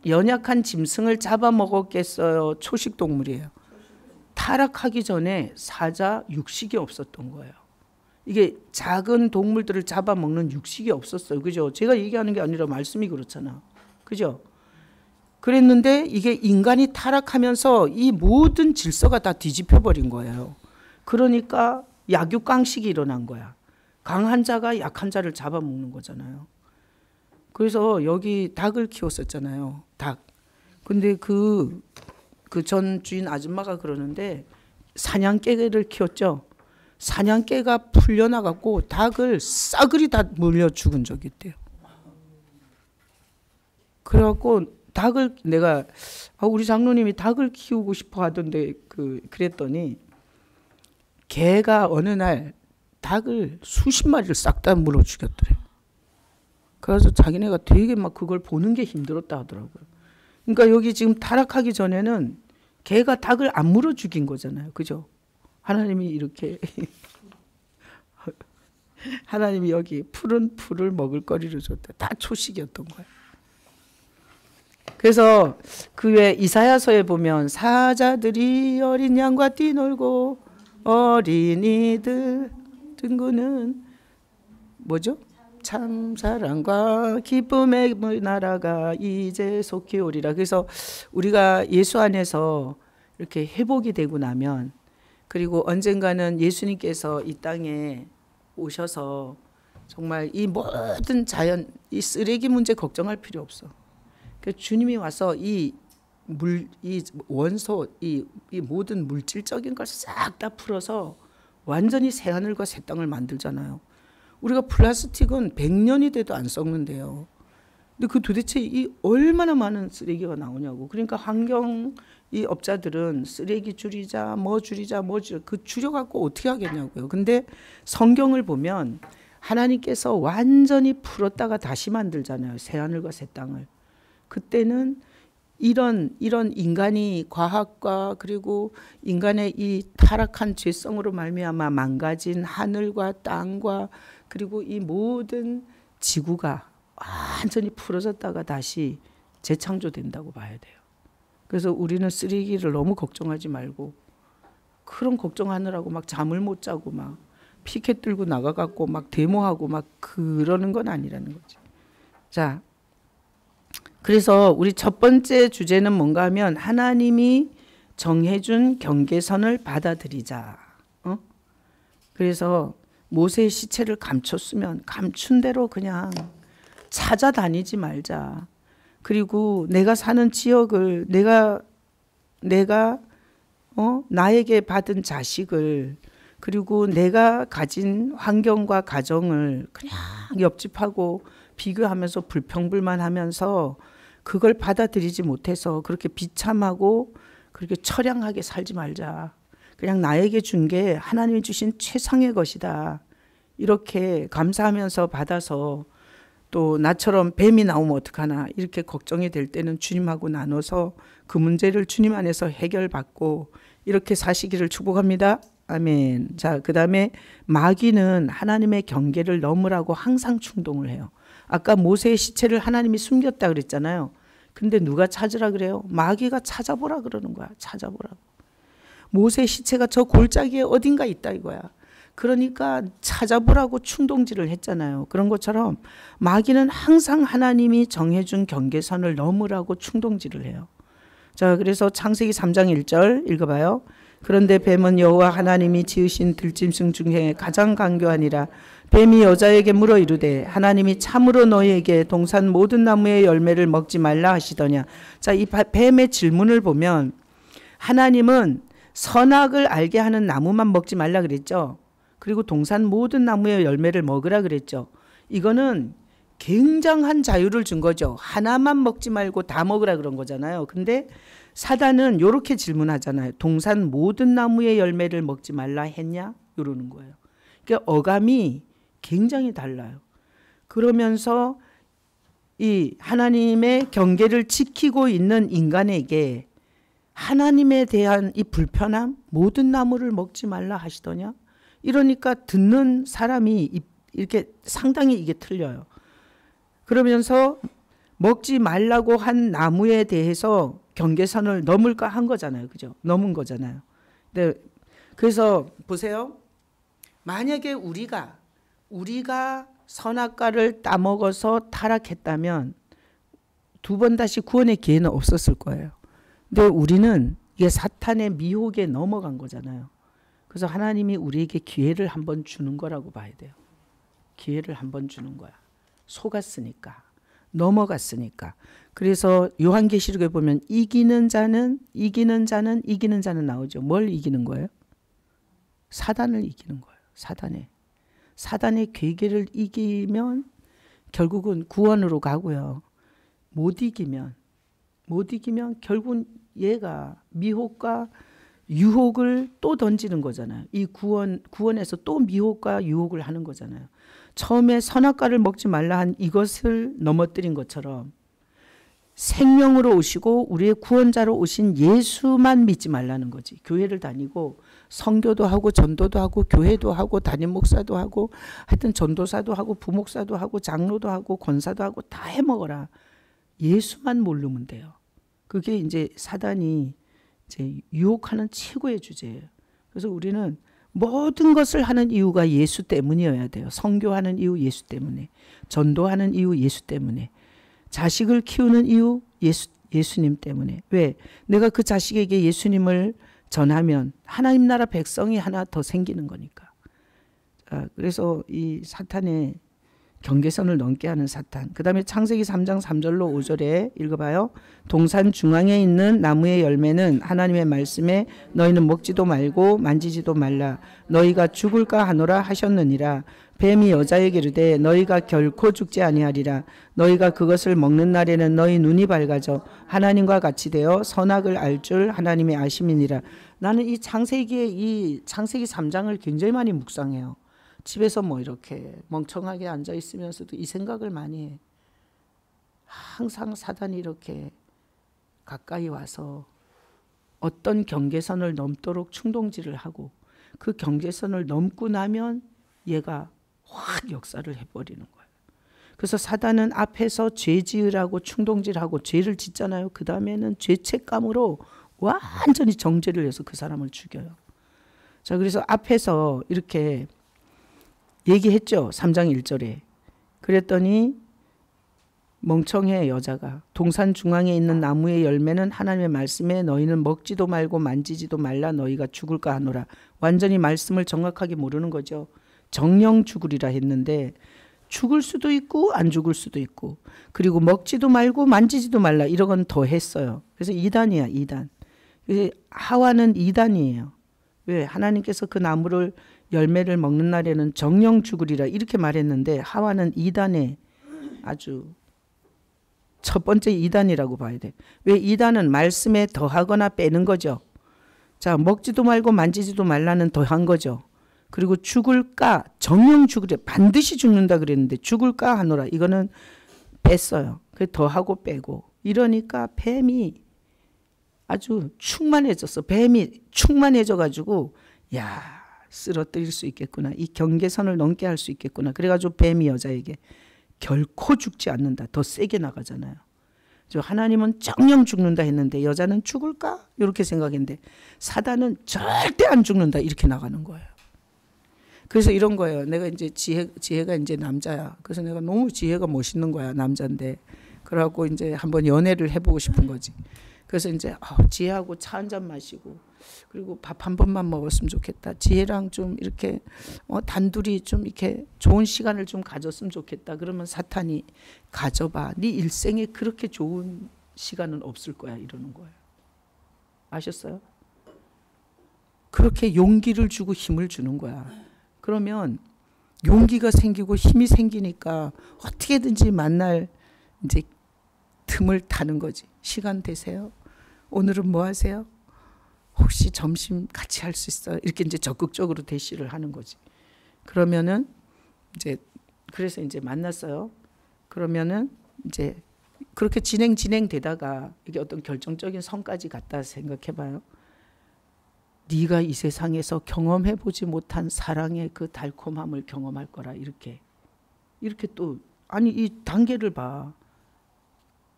연약한 짐승을 잡아먹었겠어요? 초식동물이에요. 타락하기 전에 사자 육식이 없었던 거예요. 이게 작은 동물들을 잡아먹는 육식이 없었어요. 그죠? 제가 얘기하는 게 아니라 말씀이 그렇잖아. 그죠? 그랬는데 이게 인간이 타락하면서 이 모든 질서가 다 뒤집혀버린 거예요. 그러니까 약육강식이 일어난 거야. 강한 자가 약한 자를 잡아먹는 거잖아요. 그래서 여기 닭을 키웠었잖아요. 닭. 근데 그 전 주인 아줌마가 그러는데 사냥개를 키웠죠. 사냥개가 풀려나갖고 닭을 싸그리 다 물려 죽은 적이 있대요. 그래갖고 닭을 내가 우리 장로님이 닭을 키우고 싶어 하던데 그랬더니 개가 어느 날 닭을 수십 마리를 싹 다 물어 죽였더래. 그래서 자기네가 되게 막 그걸 보는 게 힘들었다 하더라고요. 그러니까 여기 지금 타락하기 전에는 개가 닭을 안 물어 죽인 거잖아요. 그죠? 하나님이 이렇게 하나님이 여기 푸른 풀을 먹을 거리를 줬다. 다 초식이었던 거예요. 그래서 그 외 이사야서에 보면 사자들이 어린 양과 뛰놀고 어린이들 등구는 뭐죠? 참 사랑과 기쁨의 나라가 이제 속히 오리라. 그래서 우리가 예수 안에서 이렇게 회복이 되고 나면 그리고 언젠가는 예수님께서 이 땅에 오셔서 정말 이 모든 자연 이 쓰레기 문제 걱정할 필요 없어. 그 주님이 와서 이 원소 이 모든 물질적인 걸 싹 다 풀어서 완전히 새 하늘과 새 땅을 만들잖아요. 우리가 플라스틱은 100년이 돼도 안 썩는데요. 근데 그 도대체 이 얼마나 많은 쓰레기가 나오냐고. 그러니까 환경 이 업자들은 쓰레기 줄이자 그 줄여갖고 어떻게 하겠냐고요. 근데 성경을 보면 하나님께서 완전히 풀었다가 다시 만들잖아요. 새 하늘과 새 땅을. 그때는 이런 인간이 과학과 그리고 인간의 이 타락한 죄성으로 말미암아 망가진 하늘과 땅과 그리고 이 모든 지구가 완전히 풀어졌다가 다시 재창조된다고 봐야 돼요. 그래서 우리는 쓰레기를 너무 걱정하지 말고 그런 걱정하느라고 막 잠을 못 자고 막 피켓 들고 나가갖고 막 데모하고 막 그러는 건 아니라는 거지. 자, 그래서 우리 첫 번째 주제는 뭔가 하면 하나님이 정해준 경계선을 받아들이자. 그래서 모세의 시체를 감췄으면 감춘 대로 그냥 찾아다니지 말자. 그리고 내가 사는 지역을 내가 나에게 받은 자식을 그리고 내가 가진 환경과 가정을 그냥 옆집하고 비교하면서 불평불만하면서 그걸 받아들이지 못해서 그렇게 비참하고 그렇게 처량하게 살지 말자. 그냥 나에게 준 게 하나님이 주신 최상의 것이다. 이렇게 감사하면서 받아서 또 나처럼 뱀이 나오면 어떡하나 이렇게 걱정이 될 때는 주님하고 나눠서 그 문제를 주님 안에서 해결받고 이렇게 사시기를 축복합니다. 아멘. 자, 그 다음에 마귀는 하나님의 경계를 넘으라고 항상 충동을 해요. 아까 모세의 시체를 하나님이 숨겼다 그랬잖아요. 근데 누가 찾으라 그래요? 마귀가 찾아보라 그러는 거야. 찾아보라고. 모세의 시체가 저 골짜기에 어딘가 있다 이거야. 그러니까 찾아보라고 충동질을 했잖아요. 그런 것처럼 마귀는 항상 하나님이 정해준 경계선을 넘으라고 충동질을 해요. 자, 그래서 창세기 3장 1절 읽어봐요. 그런데 뱀은 여호와 하나님이 지으신 들짐승 중에 가장 간교하니라. 뱀이 여자에게 물어 이르되 하나님이 참으로 너희에게 동산 모든 나무의 열매를 먹지 말라 하시더냐. 자, 이 뱀의 질문을 보면 하나님은 선악을 알게 하는 나무만 먹지 말라 그랬죠. 그리고 동산 모든 나무의 열매를 먹으라 그랬죠. 이거는 굉장한 자유를 준 거죠. 하나만 먹지 말고 다 먹으라 그런 거잖아요. 근데 사단은 이렇게 질문하잖아요. 동산 모든 나무의 열매를 먹지 말라 했냐? 이러는 거예요. 그러니까 어감이 굉장히 달라요. 그러면서 이 하나님의 경계를 지키고 있는 인간에게 하나님에 대한 이 불편함, 모든 나무를 먹지 말라 하시더냐? 이러니까 듣는 사람이 이렇게 상당히 이게 틀려요. 그러면서 먹지 말라고 한 나무에 대해서 경계선을 넘을까 한 거잖아요. 그죠? 넘은 거잖아요. 네. 그래서 보세요. 만약에 우리가 선악과를 따먹어서 타락했다면 두 번 다시 구원의 기회는 없었을 거예요. 근데 우리는 이게 사탄의 미혹에 넘어간 거잖아요. 그래서 하나님이 우리에게 기회를 한번 주는 거라고 봐야 돼요. 기회를 한번 주는 거야. 속았으니까. 넘어갔으니까. 그래서 요한계시록에 보면 이기는 자는 나오죠. 뭘 이기는 거예요? 사단을 이기는 거예요. 사단의 괴계를 이기면 결국은 구원으로 가고요. 못 이기면 결국은 얘가 미혹과 유혹을 또 던지는 거잖아요. 이 구원에서 또 미혹과 유혹을 하는 거잖아요. 처음에 선악과를 먹지 말라 한 이것을 넘어뜨린 것처럼 생명으로 오시고 우리의 구원자로 오신 예수만 믿지 말라는 거지. 교회를 다니고 선교도 하고 전도도 하고 교회도 하고 담임 목사도 하고 하여튼 전도사도 하고 부목사도 하고 장로도 하고 권사도 하고 다 해먹어라. 예수만 모르면 돼요. 그게 이제 사단이 이제 유혹하는 최고의 주제예요. 그래서 우리는 모든 것을 하는 이유가 예수 때문이어야 돼요. 선교하는 이유 예수 때문에, 전도하는 이유 예수 때문에, 자식을 키우는 이유 예수님 때문에. 왜? 내가 그 자식에게 예수님을 전하면 하나님 나라 백성이 하나 더 생기는 거니까. 그래서 이 사탄의 경계선을 넘게 하는 사탄. 그 다음에 창세기 3장 3절로 5절에 읽어봐요. 동산 중앙에 있는 나무의 열매는 하나님의 말씀에 너희는 먹지도 말고 만지지도 말라. 너희가 죽을까 하노라 하셨느니라. 뱀이 여자에게 이르되 너희가 결코 죽지 아니하리라. 너희가 그것을 먹는 날에는 너희 눈이 밝아져 하나님과 같이 되어 선악을 알 줄 하나님의 아심이니라. 나는 이 창세기 3장을 굉장히 많이 묵상해요. 집에서 뭐 이렇게 멍청하게 앉아 있으면서도 이 생각을 많이 해. 항상 사단이 이렇게 가까이 와서 어떤 경계선을 넘도록 충동질을 하고 그 경계선을 넘고 나면 얘가 확 역사를 해버리는 거예요. 그래서 사단은 앞에서 죄 지으라고 충동질하고 죄를 짓잖아요. 그 다음에는 죄책감으로 완전히 정죄를 해서 그 사람을 죽여요. 자, 그래서 앞에서 이렇게 얘기했죠. 3장 1절에. 그랬더니 멍청해 여자가. 동산 중앙에 있는 나무의 열매는 하나님의 말씀에 너희는 먹지도 말고 만지지도 말라 너희가 죽을까 하노라. 완전히 말씀을 정확하게 모르는 거죠. 정령 죽으리라 했는데 죽을 수도 있고 안 죽을 수도 있고, 그리고 먹지도 말고 만지지도 말라 이런 건 더 했어요. 그래서 2단이야 2단. 하와는 2단이에요. 왜? 하나님께서 그 나무를 열매를 먹는 날에는 정령 죽으리라 이렇게 말했는데 하와는 2단에 아주 첫 번째 2단이라고 봐야 돼. 왜? 2단은 말씀에 더하거나 빼는 거죠. 자, 먹지도 말고 만지지도 말라는 더한 거죠. 그리고 죽을까, 정령 죽으려, 반드시 죽는다 그랬는데 죽을까 하노라 이거는 뺐어요. 그 더하고 빼고. 이러니까 뱀이 아주 충만해졌어. 뱀이 충만해져 가지고 야, 쓰러뜨릴 수 있겠구나. 이 경계선을 넘게 할 수 있겠구나. 그래가지고 뱀이 여자에게 결코 죽지 않는다. 더 세게 나가잖아요. 하나님은 정령 죽는다 했는데 여자는 죽을까? 이렇게 생각했는데 사단은 절대 안 죽는다. 이렇게 나가는 거예요. 그래서 이런 거예요. 내가 이제 지혜가 이제 남자야. 그래서 내가 너무 지혜가 멋있는 거야. 남자인데. 그래갖고 이제 한번 연애를 해보고 싶은 거지. 그래서 이제 지혜하고 차 한 잔 마시고 그리고 밥 한 번만 먹었으면 좋겠다. 지혜랑 좀 이렇게 단둘이 좀 이렇게 좋은 시간을 좀 가졌으면 좋겠다. 그러면 사탄이 가져봐. 네 일생에 그렇게 좋은 시간은 없을 거야. 이러는 거예요. 아셨어요? 그렇게 용기를 주고 힘을 주는 거야. 그러면 용기가 생기고 힘이 생기니까 어떻게든지 만날 이제 틈을 타는 거지. 시간 되세요? 오늘은 뭐 하세요? 혹시 점심 같이 할 수 있어요? 이렇게 이제 적극적으로 대시를 하는 거지. 그러면은 이제 그래서 이제 만났어요. 그러면은 이제 그렇게 진행되다가 이게 어떤 결정적인 선까지 갔다 생각해봐요. 네가 이 세상에서 경험해보지 못한 사랑의 그 달콤함을 경험할 거라. 이렇게 또 아니 이 단계를 봐.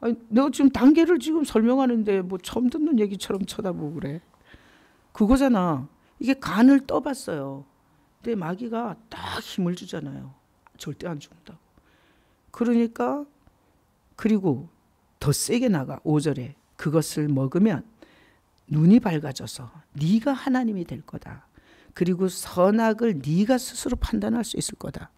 아니, 내가 지금 단계를 지금 설명하는데 뭐 처음 듣는 얘기처럼 쳐다보고 그래. 그거잖아. 이게 간을 떠봤어요. 근데 마귀가 딱 힘을 주잖아요. 절대 안 죽는다고. 그러니까 그리고 더 세게 나가. 5절에 그것을 먹으면 눈이 밝아져서 네가 하나님이 될 거다. 그리고 선악을 네가 스스로 판단할 수 있을 거다.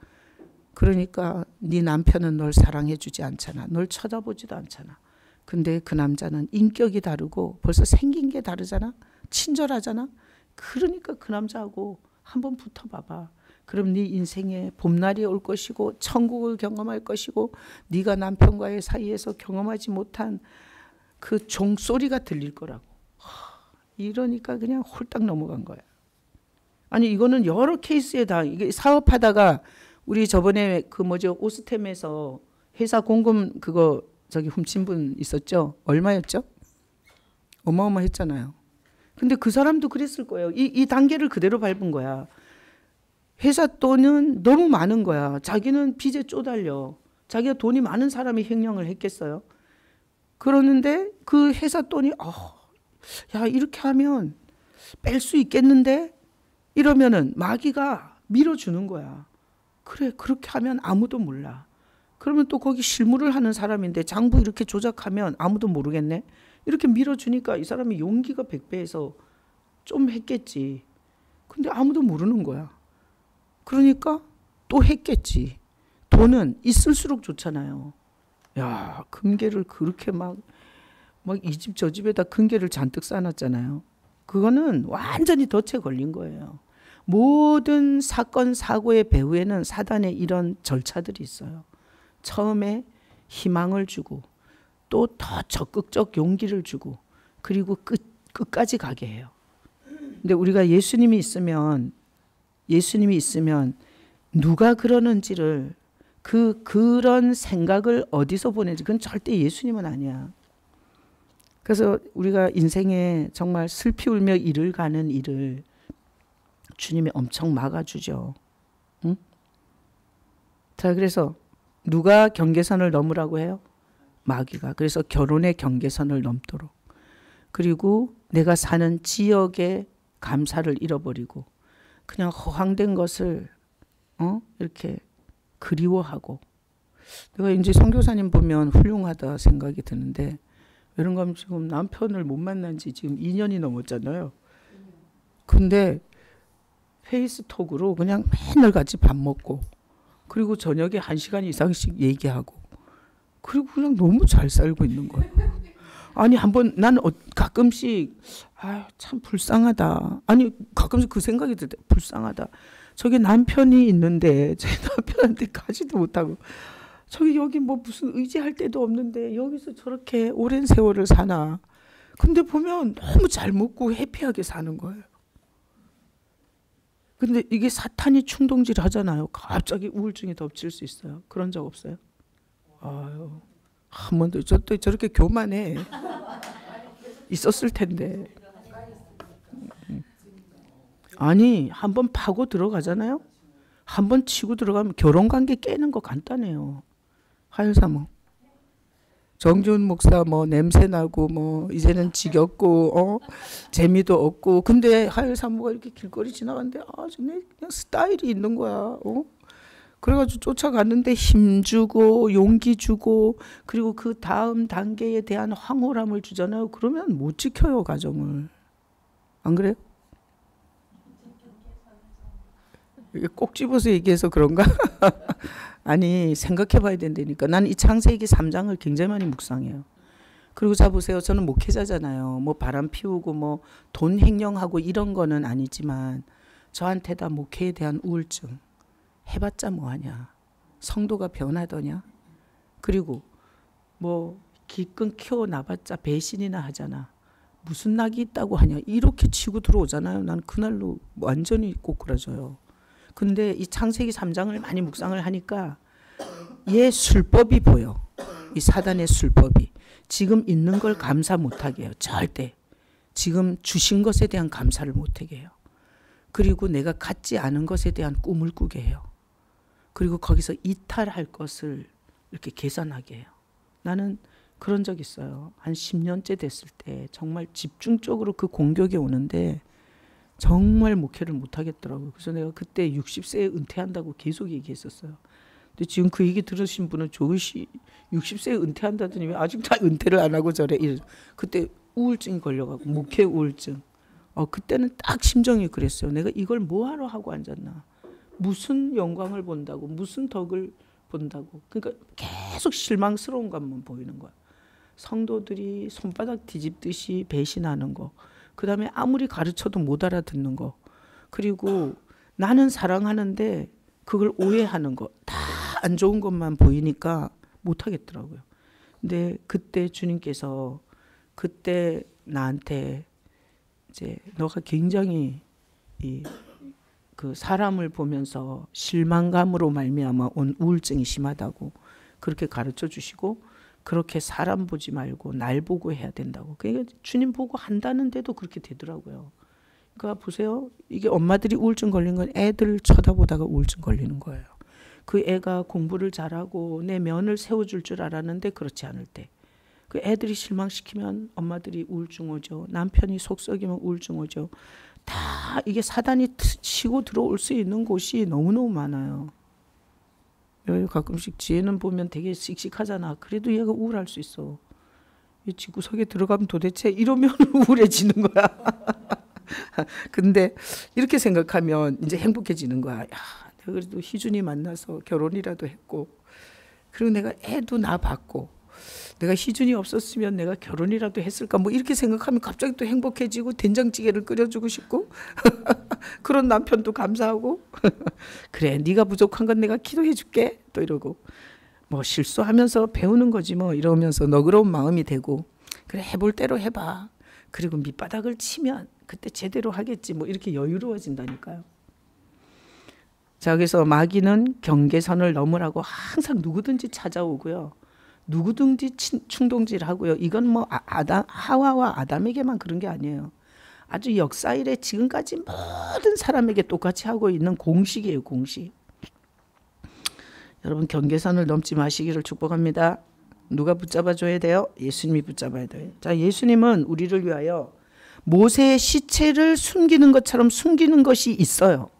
그러니까 네 남편은 널 사랑해 주지 않잖아. 널 쳐다보지도 않잖아. 근데 그 남자는 인격이 다르고 벌써 생긴 게 다르잖아. 친절하잖아. 그러니까 그 남자하고 한번 붙어봐봐. 그럼 네 인생에 봄날이 올 것이고 천국을 경험할 것이고 네가 남편과의 사이에서 경험하지 못한 그 종소리가 들릴 거라고. 이러니까 그냥 홀딱 넘어간 거야. 아니 이거는 여러 케이스에 다 이게 사업하다가 우리 저번에 그 뭐죠 오스템에서 회사 공금 그거 저기 훔친 분 있었죠? 얼마였죠? 어마어마했잖아요. 근데 그 사람도 그랬을 거예요. 이 단계를 그대로 밟은 거야. 회사 돈은 너무 많은 거야. 자기는 빚에 쪼달려. 자기가 돈이 많은 사람이 횡령을 했겠어요? 그러는데 그 회사 돈이 야 이렇게 하면 뺄 수 있겠는데? 이러면은 마귀가 밀어주는 거야. 그래 그렇게 하면 아무도 몰라. 그러면 또 거기 실무를 하는 사람인데 장부 이렇게 조작하면 아무도 모르겠네. 이렇게 밀어주니까 이 사람이 용기가 100배해서 좀 했겠지. 근데 아무도 모르는 거야. 그러니까 또 했겠지. 돈은 있을수록 좋잖아요. 야 금괴를 그렇게 막 이 집 저 집에다 금괴를 잔뜩 쌓아놨잖아요. 그거는 완전히 덫에 걸린 거예요. 모든 사건 사고의 배후에는 사단의 이런 절차들이 있어요. 처음에 희망을 주고 또 더 적극적 용기를 주고 그리고 끝까지 가게 해요. 근데 우리가 예수님이 있으면 누가 그러는지를 그런 생각을 어디서 보내지 그건 절대 예수님은 아니야. 그래서 우리가 인생에 정말 슬피 울며 이를 가는 일을 주님이 엄청 막아주죠. 응? 자, 그래서 누가 경계선을 넘으라고 해요? 마귀가. 그래서 결혼의 경계선을 넘도록. 그리고 내가 사는 지역의 감사를 잃어버리고 그냥 허황된 것을 이렇게 그리워하고. 내가 이제 선교사님 보면 훌륭하다 생각이 드는데, 이런 거 지금 남편을 못 만난 지 지금 2년이 넘었잖아요. 근데 페이스톡으로 그냥 맨날 같이 밥 먹고, 그리고 저녁에 1시간 이상씩 얘기하고, 그리고 그냥 너무 잘 살고 있는 거예요. 아니 한번 난 가끔씩 참 불쌍하다. 아니 가끔씩 그 생각이 들 때 불쌍하다. 저기 남편이 있는데 제 남편한테 가지도 못하고, 저기 여기 뭐 무슨 의지할 데도 없는데 여기서 저렇게 오랜 세월을 사나. 근데 보면 너무 잘 먹고 해피하게 사는 거예요. 근데 이게 사탄이 충동질 하잖아요. 갑자기 우울증이 덮칠 수 있어요. 그런 적 없어요? 아유, 한 번도 저렇게 교만해. 있었을 텐데. 아니, 한번 파고 들어가잖아요. 한번 치고 들어가면 결혼관계 깨는 거 간단해요. 하율사모. 정준 목사 뭐 냄새 나고 뭐 이제는 지겹고 재미도 없고, 근데 하율사모가 이렇게 길거리 지나가는데 아주 그냥 스타일이 있는 거야. 그래가지고 쫓아갔는데 힘 주고 용기 주고, 그리고 그 다음 단계에 대한 황홀함을 주잖아요. 그러면 못 지켜요, 가정을. 안 그래요? 이게 꼭 집어서 얘기해서 그런가? 아니, 생각해 봐야 된다니까. 난 이 창세기 3장을 굉장히 많이 묵상해요. 그리고 자 보세요. 저는 목회자잖아요. 뭐 바람 피우고 뭐 돈 횡령하고 이런 거는 아니지만, 저한테 다 목회에 대한 우울증. 해봤자 뭐하냐. 성도가 변하더냐. 그리고 뭐 기껏 키워놔봤자 배신이나 하잖아. 무슨 낙이 있다고 하냐. 이렇게 치고 들어오잖아요. 난 그날로 완전히 꼬꾸라져요. 근데 이 창세기 3장을 많이 묵상을 하니까 얘 술법이 보여. 이 사단의 술법이. 지금 있는 걸 감사 못하게 해요. 절대. 지금 주신 것에 대한 감사를 못하게 해요. 그리고 내가 갖지 않은 것에 대한 꿈을 꾸게 해요. 그리고 거기서 이탈할 것을 이렇게 계산하게 해요. 나는 그런 적 있어요. 한 10년째 됐을 때 정말 집중적으로 그 공격이 오는데 정말 목회를 못 하겠더라고요. 그래서 내가 그때 60세에 은퇴한다고 계속 얘기했었어요. 근데 지금 그 얘기 들으신 분은 조금씩 60세에 은퇴한다더니 왜 아직 다 은퇴를 안 하고 저래. 그때 우울증이 걸려가고, 목회 우울증. 그때는 딱 심정이 그랬어요. 내가 이걸 뭐하러 하고 앉았나. 무슨 영광을 본다고, 무슨 덕을 본다고. 그러니까 계속 실망스러운 것만 보이는 거야. 성도들이 손바닥 뒤집듯이 배신하는 거. 그 다음에 아무리 가르쳐도 못 알아듣는 거. 그리고 나는 사랑하는데 그걸 오해하는 거. 다 안 좋은 것만 보이니까 못 하겠더라고요. 근데 그때 주님께서 그때 나한테 이제 너가 굉장히 그 사람을 보면서 실망감으로 말미암아 온 우울증이 심하다고 그렇게 가르쳐 주시고, 그렇게 사람 보지 말고 날 보고 해야 된다고. 그러니까 주님 보고 한다는데도 그렇게 되더라고요. 그러니까 보세요. 이게 엄마들이 우울증 걸린 건 애들 쳐다보다가 우울증 걸리는 거예요. 그 애가 공부를 잘하고 내 면을 세워줄 줄 알았는데 그렇지 않을 때. 그 애들이 실망시키면 엄마들이 우울증 오죠. 남편이 속 썩이면 우울증 오죠. 다 이게 사단이 치고 들어올 수 있는 곳이 너무너무 많아요. 여기 가끔씩 지혜는 보면 되게 씩씩하잖아. 그래도 얘가 우울할 수 있어. 이 집구석에 들어가면 도대체 이러면 우울해지는 거야. 근데 이렇게 생각하면 이제 행복해지는 거야. 야, 내가 그래도 희준이 만나서 결혼이라도 했고, 그리고 내가 애도 낳아봤고, 내가 희준이 없었으면 내가 결혼이라도 했을까, 뭐 이렇게 생각하면 갑자기 또 행복해지고 된장찌개를 끓여주고 싶고 그런 남편도 감사하고 그래, 네가 부족한 건 내가 기도해 줄게 또 이러고, 뭐 실수하면서 배우는 거지 뭐 이러면서 너그러운 마음이 되고, 그래 해볼 대로 해봐. 그리고 밑바닥을 치면 그때 제대로 하겠지 뭐 이렇게 여유로워진다니까요. 자, 그래서 마귀는 경계선을 넘으라고 항상 누구든지 찾아오고요. 누구든지 충동질하고요. 이건 뭐 하와와 아담에게만 그런 게 아니에요. 아주 역사 이래 지금까지 모든 사람에게 똑같이 하고 있는 공식이에요. 공식. 여러분 경계선을 넘지 마시기를 축복합니다. 누가 붙잡아 줘야 돼요? 예수님이 붙잡아야 돼요. 자, 예수님은 우리를 위하여 모세의 시체를 숨기는 것처럼 숨기는 것이 있어요.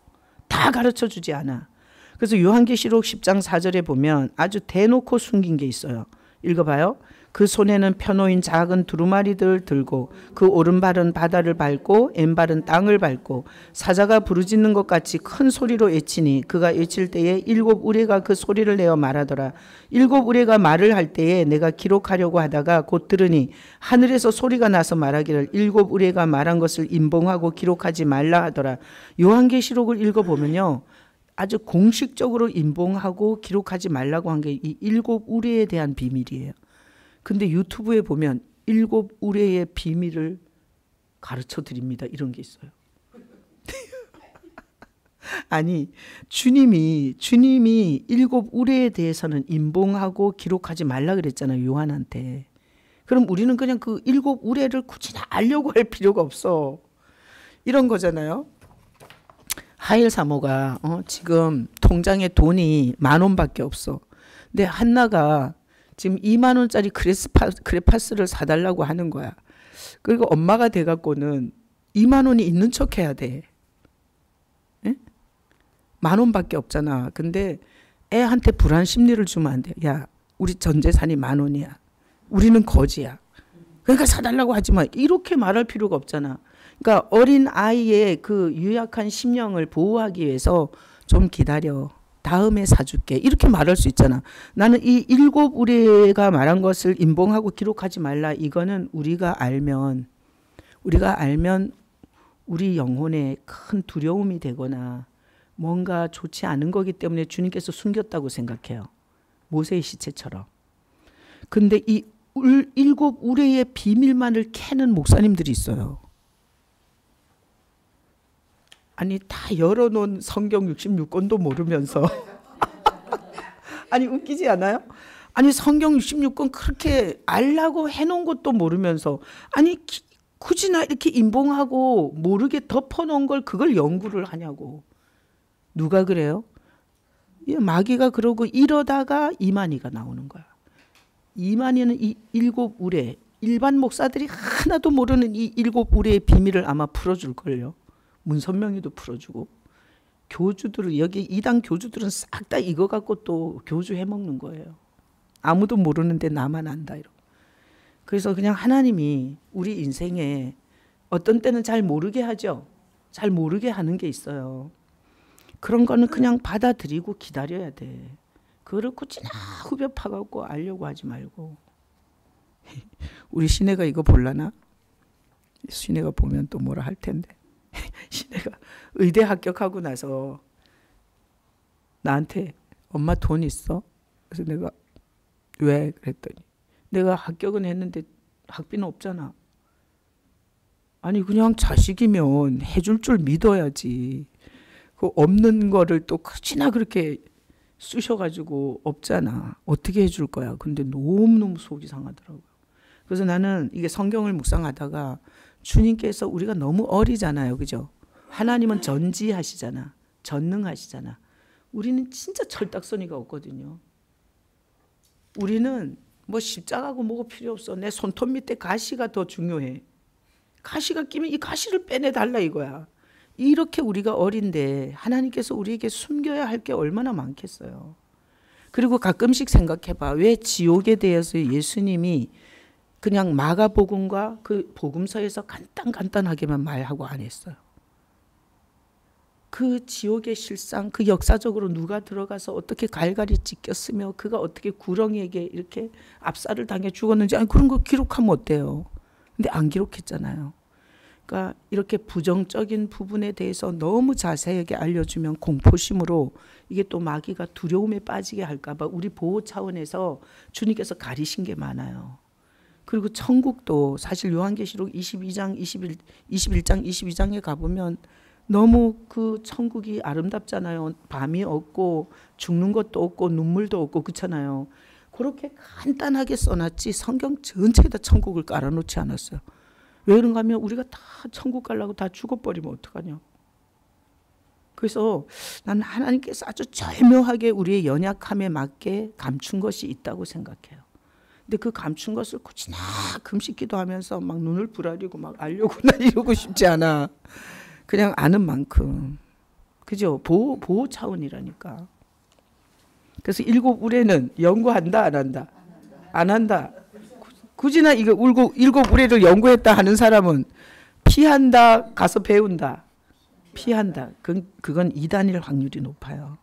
다 가르쳐 주지 않아. 그래서 요한계시록 10장 4절에 보면 아주 대놓고 숨긴 게 있어요. 읽어봐요. 그 손에는 펴놓인 작은 두루마리들 들고 그 오른발은 바다를 밟고 왼발은 땅을 밟고 사자가 부르짖는 것 같이 큰 소리로 외치니 그가 외칠 때에 7 우레가 그 소리를 내어 말하더라. 7 우레가 말을 할 때에 내가 기록하려고 하다가 곧 들으니 하늘에서 소리가 나서 말하기를 7 우레가 말한 것을 임봉하고 기록하지 말라 하더라. 요한계시록을 읽어보면요. 아주 공식적으로 임봉하고 기록하지 말라고 한 게 이 7 우레에 대한 비밀이에요. 근데 유튜브에 보면 7 우레의 비밀을 가르쳐 드립니다. 이런 게 있어요. 아니 주님이 7 우레에 대해서는 임봉하고 기록하지 말라 그랬잖아요. 요한한테. 그럼 우리는 그냥 그 7 우레를 굳이 다 알려고 할 필요가 없어. 이런 거잖아요. 하일 사모가 지금 통장에 돈이 10,000원밖에 없어. 근데 한나가 지금 2만 원짜리 크레파스를 사달라고 하는 거야. 그리고 엄마가 돼갖고는 2만 원이 있는 척 해야 돼. 에? 10,000원밖에 없잖아. 근데 애한테 불안 심리를 주면 안 돼. 야, 우리 전 재산이 10,000원이야. 우리는 거지야. 그러니까 사달라고 하지 마. 이렇게 말할 필요가 없잖아. 그러니까 어린 아이의 그 유약한 심령을 보호하기 위해서 좀 기다려. 다음에 사줄게. 이렇게 말할 수 있잖아. 나는 이 7 우레가 말한 것을 임봉하고 기록하지 말라. 이거는 우리가 알면 우리 영혼에 큰 두려움이 되거나 뭔가 좋지 않은 거기 때문에 주님께서 숨겼다고 생각해요. 모세의 시체처럼. 근데 이 7 우레의 비밀만을 캐는 목사님들이 있어요. 아니 다 열어놓은 성경 66권도 모르면서 아니 웃기지 않아요? 아니 성경 66권 그렇게 알라고 해놓은 것도 모르면서 아니 굳이 나 이렇게 임봉하고 모르게 덮어놓은 걸 그걸 연구를 하냐고. 누가 그래요? 마귀가 그러고 이러다가 이만희가 나오는 거야. 이만희는 이 7 우레 일반 목사들이 하나도 모르는 이 7 우레의 비밀을 아마 풀어줄걸요. 문선명이도 풀어주고 교주들은 여기 이단 교주들은 싹 다 이거 갖고 또 교주 해먹는 거예요. 아무도 모르는데 나만 안다 이러고. 그래서 그냥 하나님이 우리 인생에 어떤 때는 잘 모르게 하죠. 잘 모르게 하는 게 있어요. 그런 거는 그냥 받아들이고 기다려야 돼. 그거를 굳이나 후벼 파갖고 알려고 하지 말고. 우리 시내가 이거 볼라나? 시내가 보면 또 뭐라 할 텐데. 시내가 의대 합격하고 나서 나한테 엄마 돈 있어? 그래서 내가 왜? 그랬더니 내가 합격은 했는데 학비는 없잖아. 아니 그냥 자식이면 해줄 줄 믿어야지. 그 없는 거를 또 굳이나 그렇게 쑤셔가지고 없잖아. 어떻게 해줄 거야. 근데 너무너무 속이 상하더라고요. 그래서 나는 이게 성경을 묵상하다가 주님께서 우리가 너무 어리잖아요. 그죠? 하나님은 전지하시잖아. 전능하시잖아. 우리는 진짜 철딱서니가 없거든요. 우리는 뭐 십자가고 뭐고 필요 없어. 내 손톱 밑에 가시가 더 중요해. 가시가 끼면 이 가시를 빼내달라 이거야. 이렇게 우리가 어린데 하나님께서 우리에게 숨겨야 할 게 얼마나 많겠어요. 그리고 가끔씩 생각해봐. 왜 지옥에 대해서 예수님이 그냥 마가복음과 그 복음서에서 간단하게만 말하고 안 했어요. 그 지옥의 실상, 그 역사적으로 누가 들어가서 어떻게 갈갈이 찢겼으며 그가 어떻게 구렁이에게 이렇게 압살을 당해 죽었는지 아니 그런 거 기록하면 어때요? 근데 안 기록했잖아요. 그러니까 이렇게 부정적인 부분에 대해서 너무 자세하게 알려주면 공포심으로 이게 또 마귀가 두려움에 빠지게 할까 봐 우리 보호 차원에서 주님께서 가리신 게 많아요. 그리고 천국도 사실 요한계시록 22장, 21장, 22장에 가보면 너무 그 천국이 아름답잖아요. 밤이 없고 죽는 것도 없고 눈물도 없고 그렇잖아요. 그렇게 간단하게 써놨지 성경 전체에다 천국을 깔아놓지 않았어요. 왜 그런가 하면 우리가 다 천국 가려고 다 죽어버리면 어떡하냐. 그래서 나는 하나님께서 아주 절묘하게 우리의 연약함에 맞게 감춘 것이 있다고 생각해요. 근데 그 감춘 것을 굳이나 금식 기도하면서 막 눈을 부라리고 막 알려고나 이러고 싶지 않아. 그냥 아는 만큼. 그죠? 보호 차원이라니까. 그래서 일곱 우레는 연구한다, 안 한다? 안 한다. 굳이나 이거 일곱 우레를 연구했다 하는 사람은 피한다, 가서 배운다. 피한다. 그건 이단일 확률이 높아요.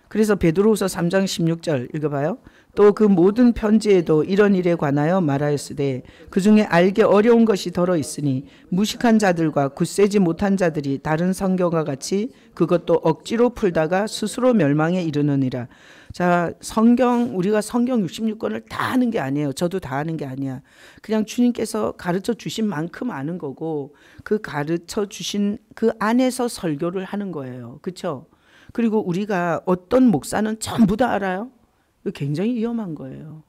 그래서 베드로후서 3장 16절 읽어봐요. 또 그 모든 편지에도 이런 일에 관하여 말하였으되 그중에 알기 어려운 것이 더러 있으니 무식한 자들과 굳세지 못한 자들이 다른 성경과 같이 그것도 억지로 풀다가 스스로 멸망에 이르느니라. 자, 우리가 성경 66권을 다 아는 게 아니에요. 저도 다 아는 게 아니야. 그냥 주님께서 가르쳐 주신 만큼 아는 거고 그 가르쳐 주신 그 안에서 설교를 하는 거예요. 그렇죠? 그리고 우리가 어떤 목사는 전부 다 알아요? 이거 굉장히 위험한 거예요.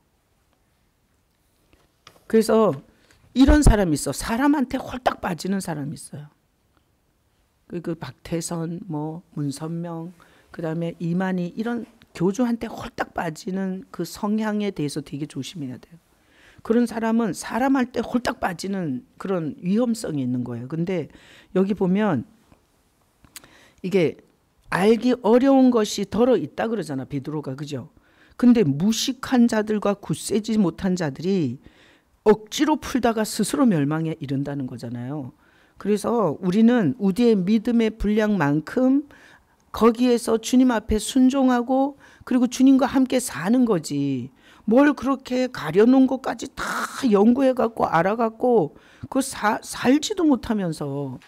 그래서 이런 사람이 있어. 사람한테 홀딱 빠지는 사람이 있어요. 그 박태선, 문선명, 그다음에 이만희 이런 교주한테 홀딱 빠지는 그 성향에 대해서 되게 조심해야 돼요. 그런 사람은 사람할 때 홀딱 빠지는 그런 위험성이 있는 거예요. 근데 여기 보면 이게 알기 어려운 것이 더러 있다 그러잖아, 베드로가. 그죠? 근데 무식한 자들과 굳세지 못한 자들이 억지로 풀다가 스스로 멸망에 이른다는 거잖아요. 그래서 우리는 우리의 믿음의 분량만큼 거기에서 주님 앞에 순종하고 그리고 주님과 함께 사는 거지. 뭘 그렇게 가려놓은 것까지 다 연구해갖고 알아갖고 그거 살지도 못하면서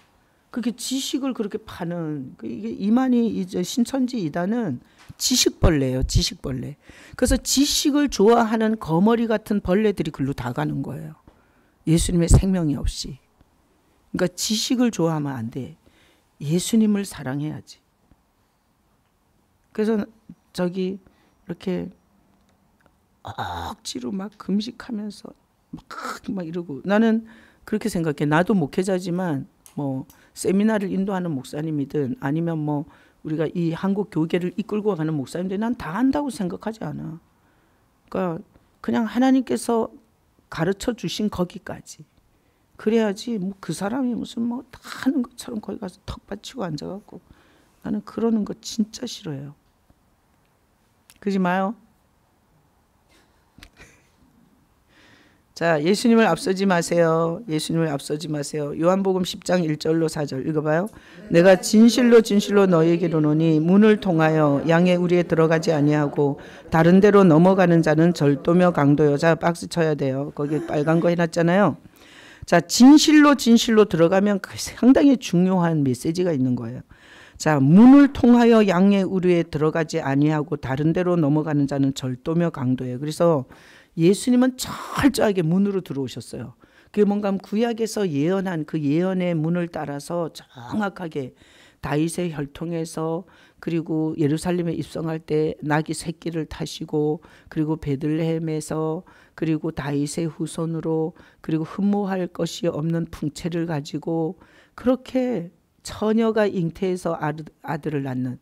그렇게 지식을 그렇게 파는 이게 이만희 이제 신천지 이단은 지식벌레예요. 지식벌레. 그래서 지식을 좋아하는 거머리 같은 벌레들이 글로 다 가는 거예요. 예수님의 생명이 없이. 그러니까 지식을 좋아하면 안 돼. 예수님을 사랑해야지. 그래서 이렇게 억지로 막 금식하면서 막 이러고 나는 그렇게 생각해. 나도 목회자지만 세미나를 인도하는 목사님이든 아니면 우리가 이 한국 교계를 이끌고 가는 목사님들 난 다 한다고 생각하지 않아. 그러니까 그냥 하나님께서 가르쳐 주신 거기까지. 그래야지 그 사람이 무슨 다 하는 것처럼 거기 가서 턱 받치고 앉아갖고 나는 그러는 거 진짜 싫어요. 그러지 마요. 자, 예수님을 앞서지 마세요. 예수님을 앞서지 마세요. 요한복음 10장 1절로 4절 읽어봐요. 내가 진실로 진실로 너희에게 이르노니 문을 통하여 양의 우리에 들어가지 아니하고 다른 데로 넘어가는 자는 절도며 강도요. 자, 박스 쳐야 돼요. 거기 빨간 거 해놨잖아요. 자, 진실로 진실로 들어가면 상당히 중요한 메시지가 있는 거예요. 자, 문을 통하여 양의 우리에 들어가지 아니하고 다른 데로 넘어가는 자는 절도며 강도예요. 그래서 예수님은 철저하게 문으로 들어오셨어요. 그게 뭔가 구약에서 예언한 그 예언의 문을 따라서 정확하게 다윗의 혈통에서 그리고 예루살렘에 입성할 때 나귀 새끼를 타시고 그리고 베들레헴에서 그리고 다윗의 후손으로 그리고 흠모할 것이 없는 풍채를 가지고 그렇게 처녀가 잉태해서 아들을 낳는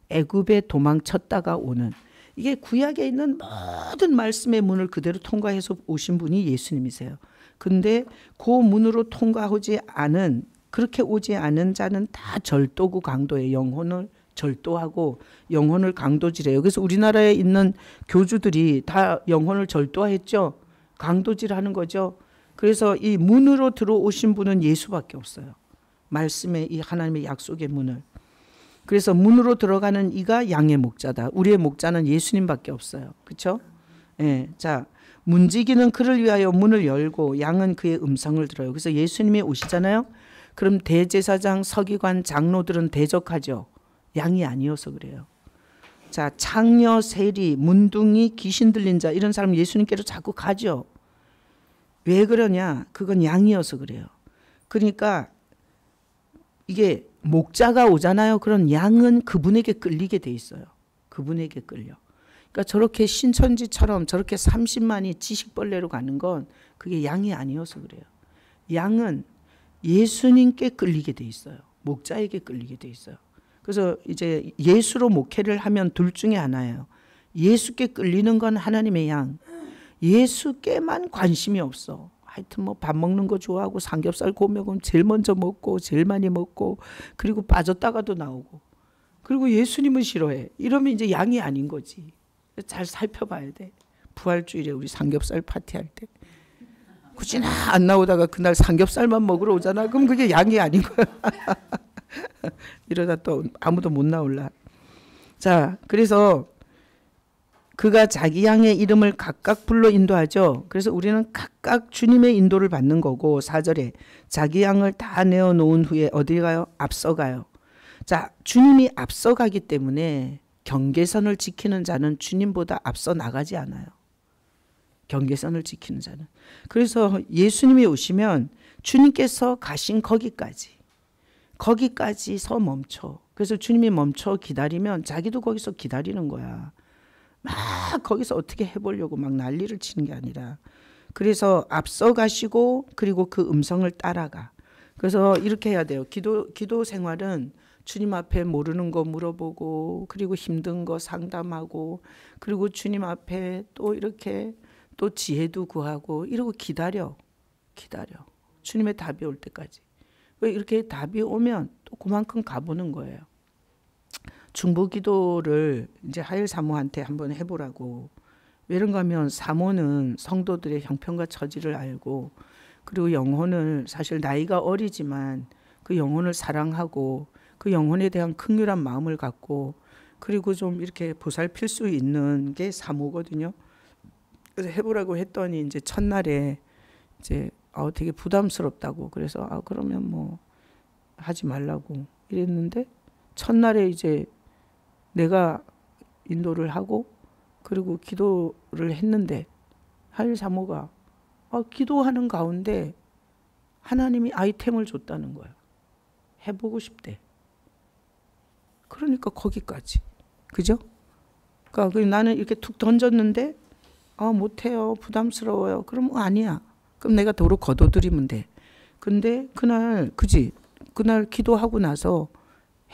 애굽에 도망쳤다가 오는 이게 구약에 있는 모든 말씀의 문을 그대로 통과해서 오신 분이 예수님이세요. 근데 그 문으로 통과하지 않은 그렇게 오지 않은 자는 다 절도고 강도예요. 영혼을 절도하고 영혼을 강도질해요. 그래서 우리나라에 있는 교주들이 다 영혼을 절도했죠. 강도질하는 거죠. 그래서 이 문으로 들어오신 분은 예수밖에 없어요. 말씀의 이 하나님의 약속의 문을. 그래서 문으로 들어가는 이가 양의 목자다. 우리의 목자는 예수님밖에 없어요. 그렇죠? 예. 자, 문지기는 그를 위하여 문을 열고 양은 그의 음성을 들어요. 그래서 예수님이 오시잖아요. 그럼 대제사장, 서기관, 장로들은 대적하죠. 양이 아니어서 그래요. 자, 창녀, 세리, 문둥이, 귀신 들린 자 이런 사람 예수님께로 자꾸 가죠. 왜 그러냐? 그건 양이어서 그래요. 그러니까 이게 목자가 오잖아요. 그런 양은 그분에게 끌리게 돼 있어요. 그분에게 끌려. 그러니까 저렇게 신천지처럼 저렇게 30만이 지식벌레로 가는 건 그게 양이 아니어서 그래요. 양은 예수님께 끌리게 돼 있어요. 목자에게 끌리게 돼 있어요. 그래서 이제 예수로 목회를 하면 둘 중에 하나예요. 예수께 끌리는 건 하나님의 양. 예수께만 관심이 없어. 하여튼 뭐 밥 먹는 거 좋아하고 삼겹살 구워 먹으면 제일 먼저 먹고 제일 많이 먹고 그리고 빠졌다가도 나오고 그리고 예수님은 싫어해. 이러면 이제 양이 아닌 거지. 잘 살펴봐야 돼. 부활주일에 우리 삼겹살 파티할 때 굳이 안 나오다가 그날 삼겹살만 먹으러 오잖아. 그럼 그게 양이 아닌 거야. 이러다 또 아무도 못 나올라. 자, 그래서 그가 자기 양의 이름을 각각 불러 인도하죠. 그래서 우리는 각각 주님의 인도를 받는 거고 4절에 자기 양을 다 내어놓은 후에 어디 가요? 앞서가요. 자, 주님이 앞서가기 때문에 경계선을 지키는 자는 주님보다 앞서 나가지 않아요. 경계선을 지키는 자는. 그래서 예수님이 오시면 주님께서 가신 거기까지서 멈춰. 그래서 주님이 멈춰 기다리면 자기도 거기서 기다리는 거야. 막 거기서 어떻게 해보려고 막 난리를 치는 게 아니라 그래서 앞서 가시고 그리고 그 음성을 따라가. 그래서 이렇게 해야 돼요. 기도 생활은 주님 앞에 모르는 거 물어보고 그리고 힘든 거 상담하고 그리고 주님 앞에 또 이렇게 또 지혜도 구하고 이러고 기다려. 주님의 답이 올 때까지. 왜 이렇게 답이 오면 또 그만큼 가보는 거예요. 중보기도를 이제 하일 사모한테 한번 해보라고. 왜 그런가 하면 사모는 성도들의 형편과 처지를 알고 그리고 영혼을 사실 나이가 어리지만 그 영혼을 사랑하고 그 영혼에 대한 긍휼한 마음을 갖고 그리고 좀 이렇게 보살필 수 있는 게 사모거든요. 그래서 해보라고 했더니 이제 첫날에 이제 되게 부담스럽다고 그래서 그러면 뭐 하지 말라고 이랬는데 첫날에 이제 내가 인도를 하고 그리고 기도를 했는데 하일 사모가 기도하는 가운데 하나님이 아이템을 줬다는 거야. 해보고 싶대. 그러니까 거기까지. 그죠? 그러니까 나는 이렇게 툭 던졌는데 못해요. 부담스러워요. 그럼 아니야. 그럼 내가 도로 거둬들이면 돼. 근데 그날 기도하고 나서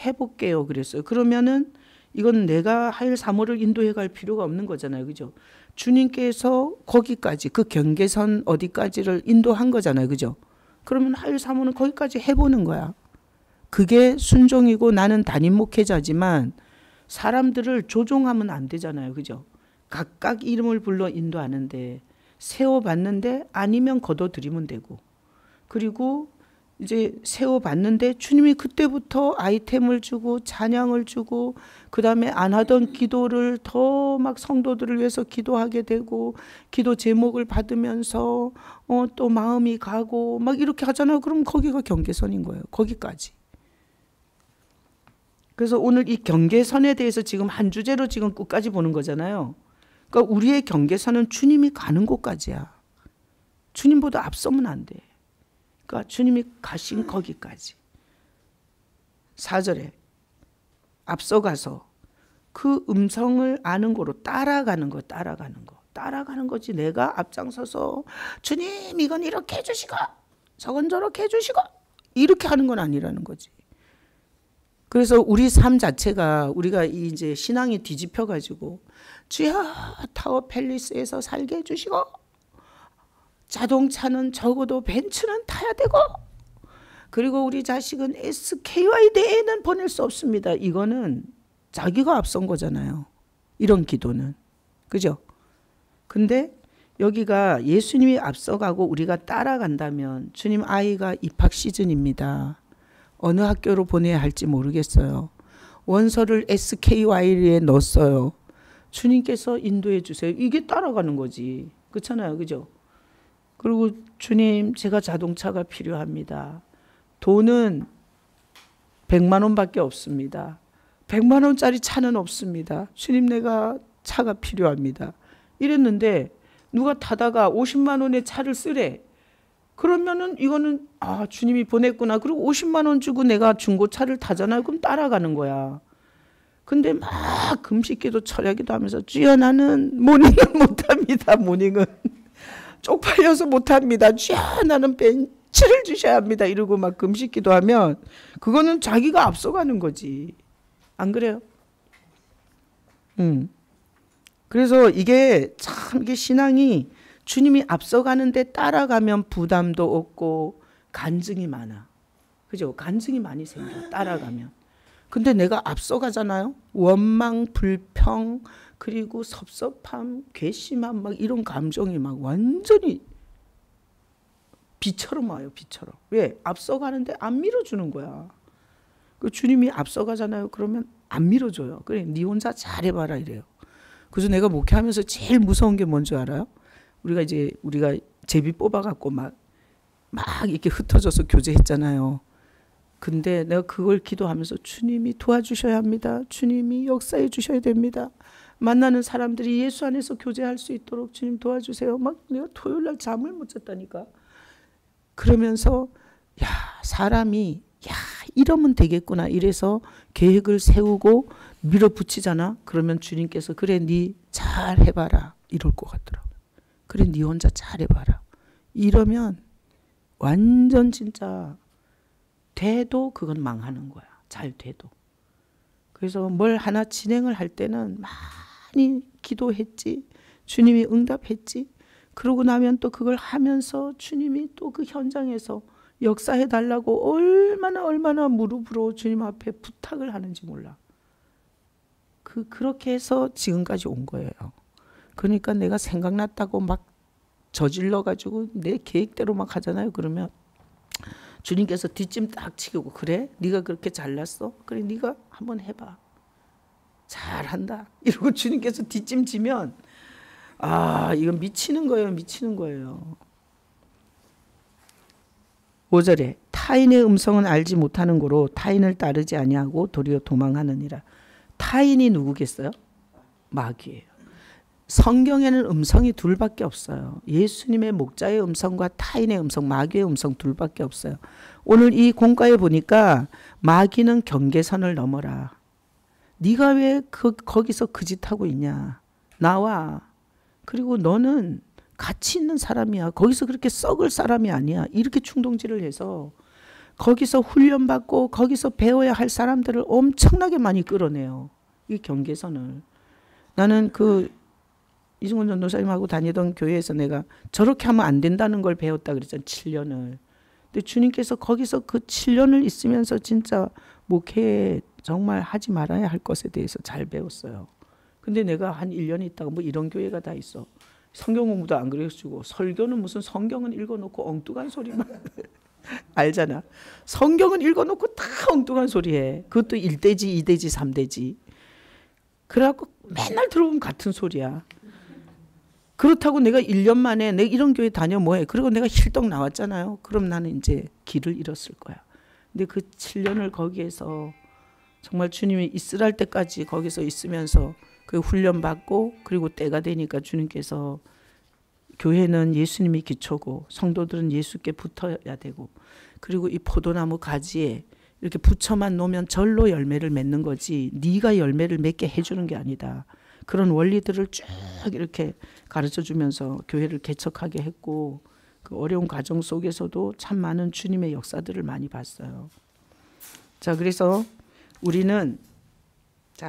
해볼게요. 그랬어요. 그러면은 이건 내가 하일 사모를 인도해 갈 필요가 없는 거잖아요. 그죠? 주님께서 거기까지 그 경계선 어디까지를 인도한 거잖아요. 그죠? 그러면 하일 사모는 거기까지 해보는 거야. 그게 순종이고 나는 담임 목회자지만 사람들을 조종하면 안 되잖아요. 그죠? 각각 이름을 불러 인도하는데 세워봤는데 아니면 거둬들이면 되고 그리고 이제 세워봤는데 주님이 그때부터 아이템을 주고 찬양을 주고 그 다음에 안 하던 기도를 더 막 성도들을 위해서 기도하게 되고 기도 제목을 받으면서 또 마음이 가고 막 이렇게 하잖아요. 그럼 거기가 경계선인 거예요. 거기까지. 그래서 오늘 이 경계선에 대해서 지금 한 주제로 지금 끝까지 보는 거잖아요. 그러니까 우리의 경계선은 주님이 가는 곳까지야. 주님보다 앞서면 안 돼. 그러니까 주님이 가신 거기까지. 4절에 앞서가서 그 음성을 아는 거로 따라가는 거지. 내가 앞장서서 주님 이건 이렇게 해주시고 저건 저렇게 해주시고 이렇게 하는 건 아니라는 거지. 그래서 우리 삶 자체가 우리가 이제 신앙이 뒤집혀 가지고 주여 타워 팰리스에서 살게 해주시고 자동차는 적어도 벤츠는 타야 되고 그리고 우리 자식은 SKY 내에는 보낼 수 없습니다. 이거는 자기가 앞선 거잖아요. 이런 기도는. 그죠? 근데 여기가 예수님이 앞서가고 우리가 따라간다면 주님 아이가 입학 시즌입니다. 어느 학교로 보내야 할지 모르겠어요. 원서를 SKY에 넣었어요. 주님께서 인도해 주세요. 이게 따라가는 거지. 그렇잖아요. 그죠? 그리고 주님 제가 자동차가 필요합니다. 돈은 100만 원밖에 없습니다. 100만 원짜리 차는 없습니다. 주님 내가 차가 필요합니다. 이랬는데 누가 타다가 50만 원의 차를 쓰래. 그러면은 이거는 주님이 보냈구나. 그리고 50만 원 주고 내가 중고차를 타잖아요. 그럼 따라가는 거야. 근데 막 금식기도 철야기도 하면서 주여 나는 모닝은 못합니다. 모닝은 쪽팔려서 못합니다. 주여 나는 벤츠를 주셔야 합니다. 이러고 막 금식기도 하면 그거는 자기가 앞서가는 거지. 안 그래요? 그래서 이게 참 이게 신앙이 주님이 앞서가는데 따라가면 부담도 없고 간증이 많아. 그죠? 간증이 많이 생겨 따라가면. 근데 내가 앞서가잖아요. 원망, 불평, 그리고 섭섭함, 괘씸함 막 이런 감정이 막 완전히 비처럼 와요. 비처럼. 왜? 앞서가는데 안 밀어주는 거야. 그 주님이 앞서가잖아요. 그러면 안 밀어줘요. 그래, 네 혼자 잘해봐라 이래요. 그래서 내가 목회하면서 제일 무서운 게 뭔지 알아요? 우리가 제비 뽑아갖고 막 이렇게 흩어져서 교제했잖아요. 근데 내가 그걸 기도하면서 주님이 도와주셔야 합니다. 주님이 역사해 주셔야 됩니다. 만나는 사람들이 예수 안에서 교제할 수 있도록 주님 도와주세요. 막 내가 토요일 날 잠을 못 잤다니까. 그러면서 야, 사람이 이러면 되겠구나 이래서 계획을 세우고 밀어붙이잖아. 그러면 주님께서 그래 네 잘 해봐라 이럴 것 같더라고. 그래 네 혼자 잘 해봐라 이러면 완전 진짜 돼도 그건 망하는 거야. 잘 돼도. 그래서 뭘 하나 진행을 할 때는 많이 기도했지. 주님이 응답했지. 그러고 나면 또 그걸 하면서 주님이 또 그 현장에서 역사해 달라고 얼마나 무릎으로 주님 앞에 부탁을 하는지 몰라. 그렇게 해서 지금까지 온 거예요. 그러니까 내가 생각났다고 막 저질러 가지고 내 계획대로 막 하잖아요. 그러면 주님께서 뒷짐 딱 치고 그래? 네가 그렇게 잘났어? 그래 네가 한번 해봐. 잘한다. 이러고 주님께서 뒷짐 지면 이건 미치는 거예요. 미치는 거예요. 5절에 타인의 음성은 알지 못하는 고로 타인을 따르지 아니하고 도리어 도망하느니라. 타인이 누구겠어요? 마귀예요. 성경에는 음성이 둘밖에 없어요. 예수님의 목자의 음성과 타인의 음성, 마귀의 음성 둘밖에 없어요. 오늘 이 공과에 보니까 마귀는 경계선을 넘어라. 네가 왜 거기서 그 짓 하고 있냐. 나와. 그리고 너는 가치 있는 사람이야. 거기서 그렇게 썩을 사람이 아니야. 이렇게 충동질을 해서 거기서 훈련받고 거기서 배워야 할 사람들을 엄청나게 많이 끌어내요. 이 경계선을. 나는 이승훈 전도사님하고 다니던 교회에서 내가 저렇게 하면 안 된다는 걸 배웠다 그랬잖아요. 7년을. 근데 주님께서 거기서 그 7년을 있으면서 진짜 목회에 정말 하지 말아야 할 것에 대해서 잘 배웠어요. 근데 내가 한 1년 있다가 뭐 이런 교회가 다 있어. 성경 공부도 안 그래주고 설교는 무슨 성경은 읽어놓고 엉뚱한 소리만 알잖아. 성경은 읽어놓고 다 엉뚱한 소리 해. 그것도 1대지 2대지 3대지. 그래갖고 맨날 들어보면 같은 소리야. 그렇다고 내가 1년 만에 내가 이런 교회 다녀 뭐해. 그리고 내가 힐떡 나왔잖아요. 그럼 나는 이제 길을 잃었을 거야. 근데 그 7년을 거기에서 정말 주님이 있으랄 때까지 거기서 있으면서 그 훈련받고 그리고 때가 되니까 주님께서 교회는 예수님이 기초고 성도들은 예수께 붙어야 되고 그리고 이 포도나무 가지에 이렇게 붙여만 놓으면 절로 열매를 맺는 거지 네가 열매를 맺게 해주는 게 아니다. 그런 원리들을 쭉 이렇게 가르쳐주면서 교회를 개척하게 했고 그 어려운 과정 속에서도 참 많은 주님의 역사들을 많이 봤어요. 자, 그래서 우리는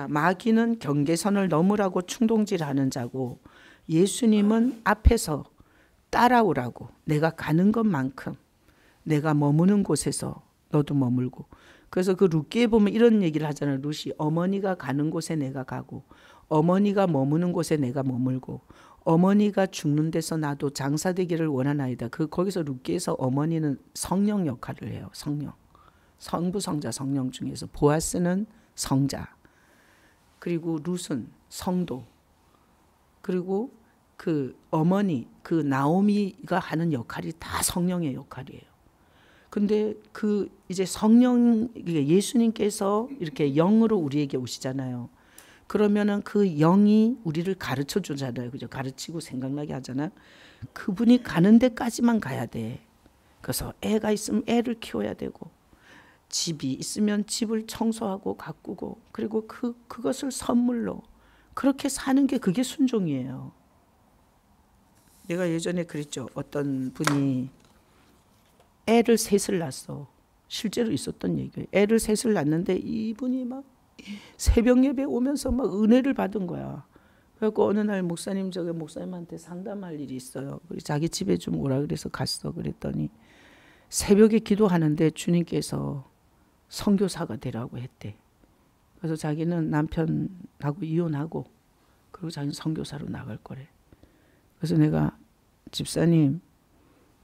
마귀는 경계선을 넘으라고 충동질하는 자고 예수님은 앞에서 따라오라고 내가 가는 것만큼 내가 머무는 곳에서 너도 머물고 그래서 그 룻기에 보면 이런 얘기를 하잖아요. 룻이 어머니가 가는 곳에 내가 가고 어머니가 머무는 곳에 내가 머물고 어머니가 죽는 데서 나도 장사되기를 원하나이다. 거기서 룻기에서 어머니는 성령 역할을 해요. 성령. 성부, 성자, 성령 중에서 보아스는 성자. 그리고 룻은 성도. 그리고 그 어머니, 그 나오미가 하는 역할이 다 성령의 역할이에요. 근데 이제 성령, 예수님께서 이렇게 영으로 우리에게 오시잖아요. 그러면은 그 영이 우리를 가르쳐 주잖아요. 그죠? 가르치고 생각나게 하잖아요. 그분이 가는 데까지만 가야 돼. 그래서 애가 있으면 애를 키워야 되고, 집이 있으면 집을 청소하고 가꾸고, 그리고 그것을 선물로 그렇게 사는 게 그게 순종이에요. 내가 예전에 그랬죠. 어떤 분이 애를 셋을 낳았어. 실제로 있었던 얘기예요. 애를 셋을 낳는데 이분이 막 새벽 예배 오면서 막 은혜를 받은 거야. 그래갖고 어느 날 목사님한테 상담할 일이 있어요. 자기 집에 좀 오라 그래서 갔어. 그랬더니 새벽에 기도하는데 주님께서 선교사가 되라고 했대. 그래서 자기는 남편하고 이혼하고 그리고 자기는 선교사로 나갈 거래. 그래서 내가 집사님,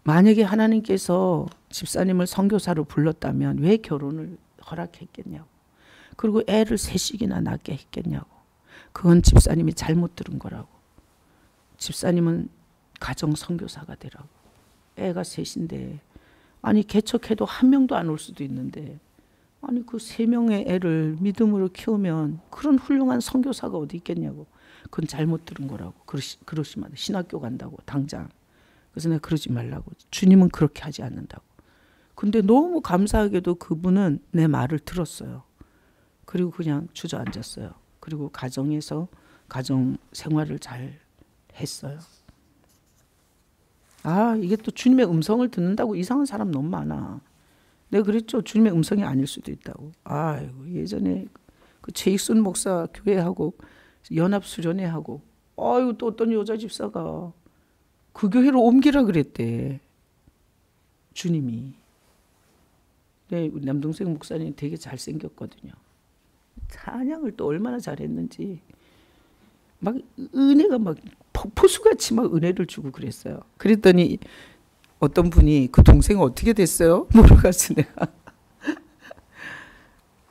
만약에 하나님께서 집사님을 선교사로 불렀다면 왜 결혼을 허락했겠냐고. 그리고 애를 셋씩이나 낳게 했겠냐고. 그건 집사님이 잘못 들은 거라고. 집사님은 가정 선교사가 되라고. 애가 셋인데 아니 개척해도 한 명도 안 올 수도 있는데 아니 그 3명의 애를 믿음으로 키우면 그런 훌륭한 선교사가 어디 있겠냐고. 그건 잘못 들은 거라고. 그러시면 신학교 간다고 당장. 그래서 내가 그러지 말라고. 주님은 그렇게 하지 않는다고. 근데 너무 감사하게도 그분은 내 말을 들었어요. 그리고 그냥 주저앉았어요. 그리고 가정에서 가정 생활을 잘 했어요. 아, 이게 또 주님의 음성을 듣는다고 이상한 사람 너무 많아. 내가 그랬죠. 주님의 음성이 아닐 수도 있다고. 아이고, 예전에 그 최익순 목사 교회하고 연합수련회하고 아이고 또 어떤 여자 집사가 그 교회로 옮기라 그랬대. 주님이. 네, 우리 남동생 목사님 되게 잘생겼거든요. 찬양을 또 얼마나 잘했는지 막 은혜가 막 폭포수같이 막 은혜를 주고 그랬어요. 그랬더니 어떤 분이 그 동생 어떻게 됐어요? 물어가서 내가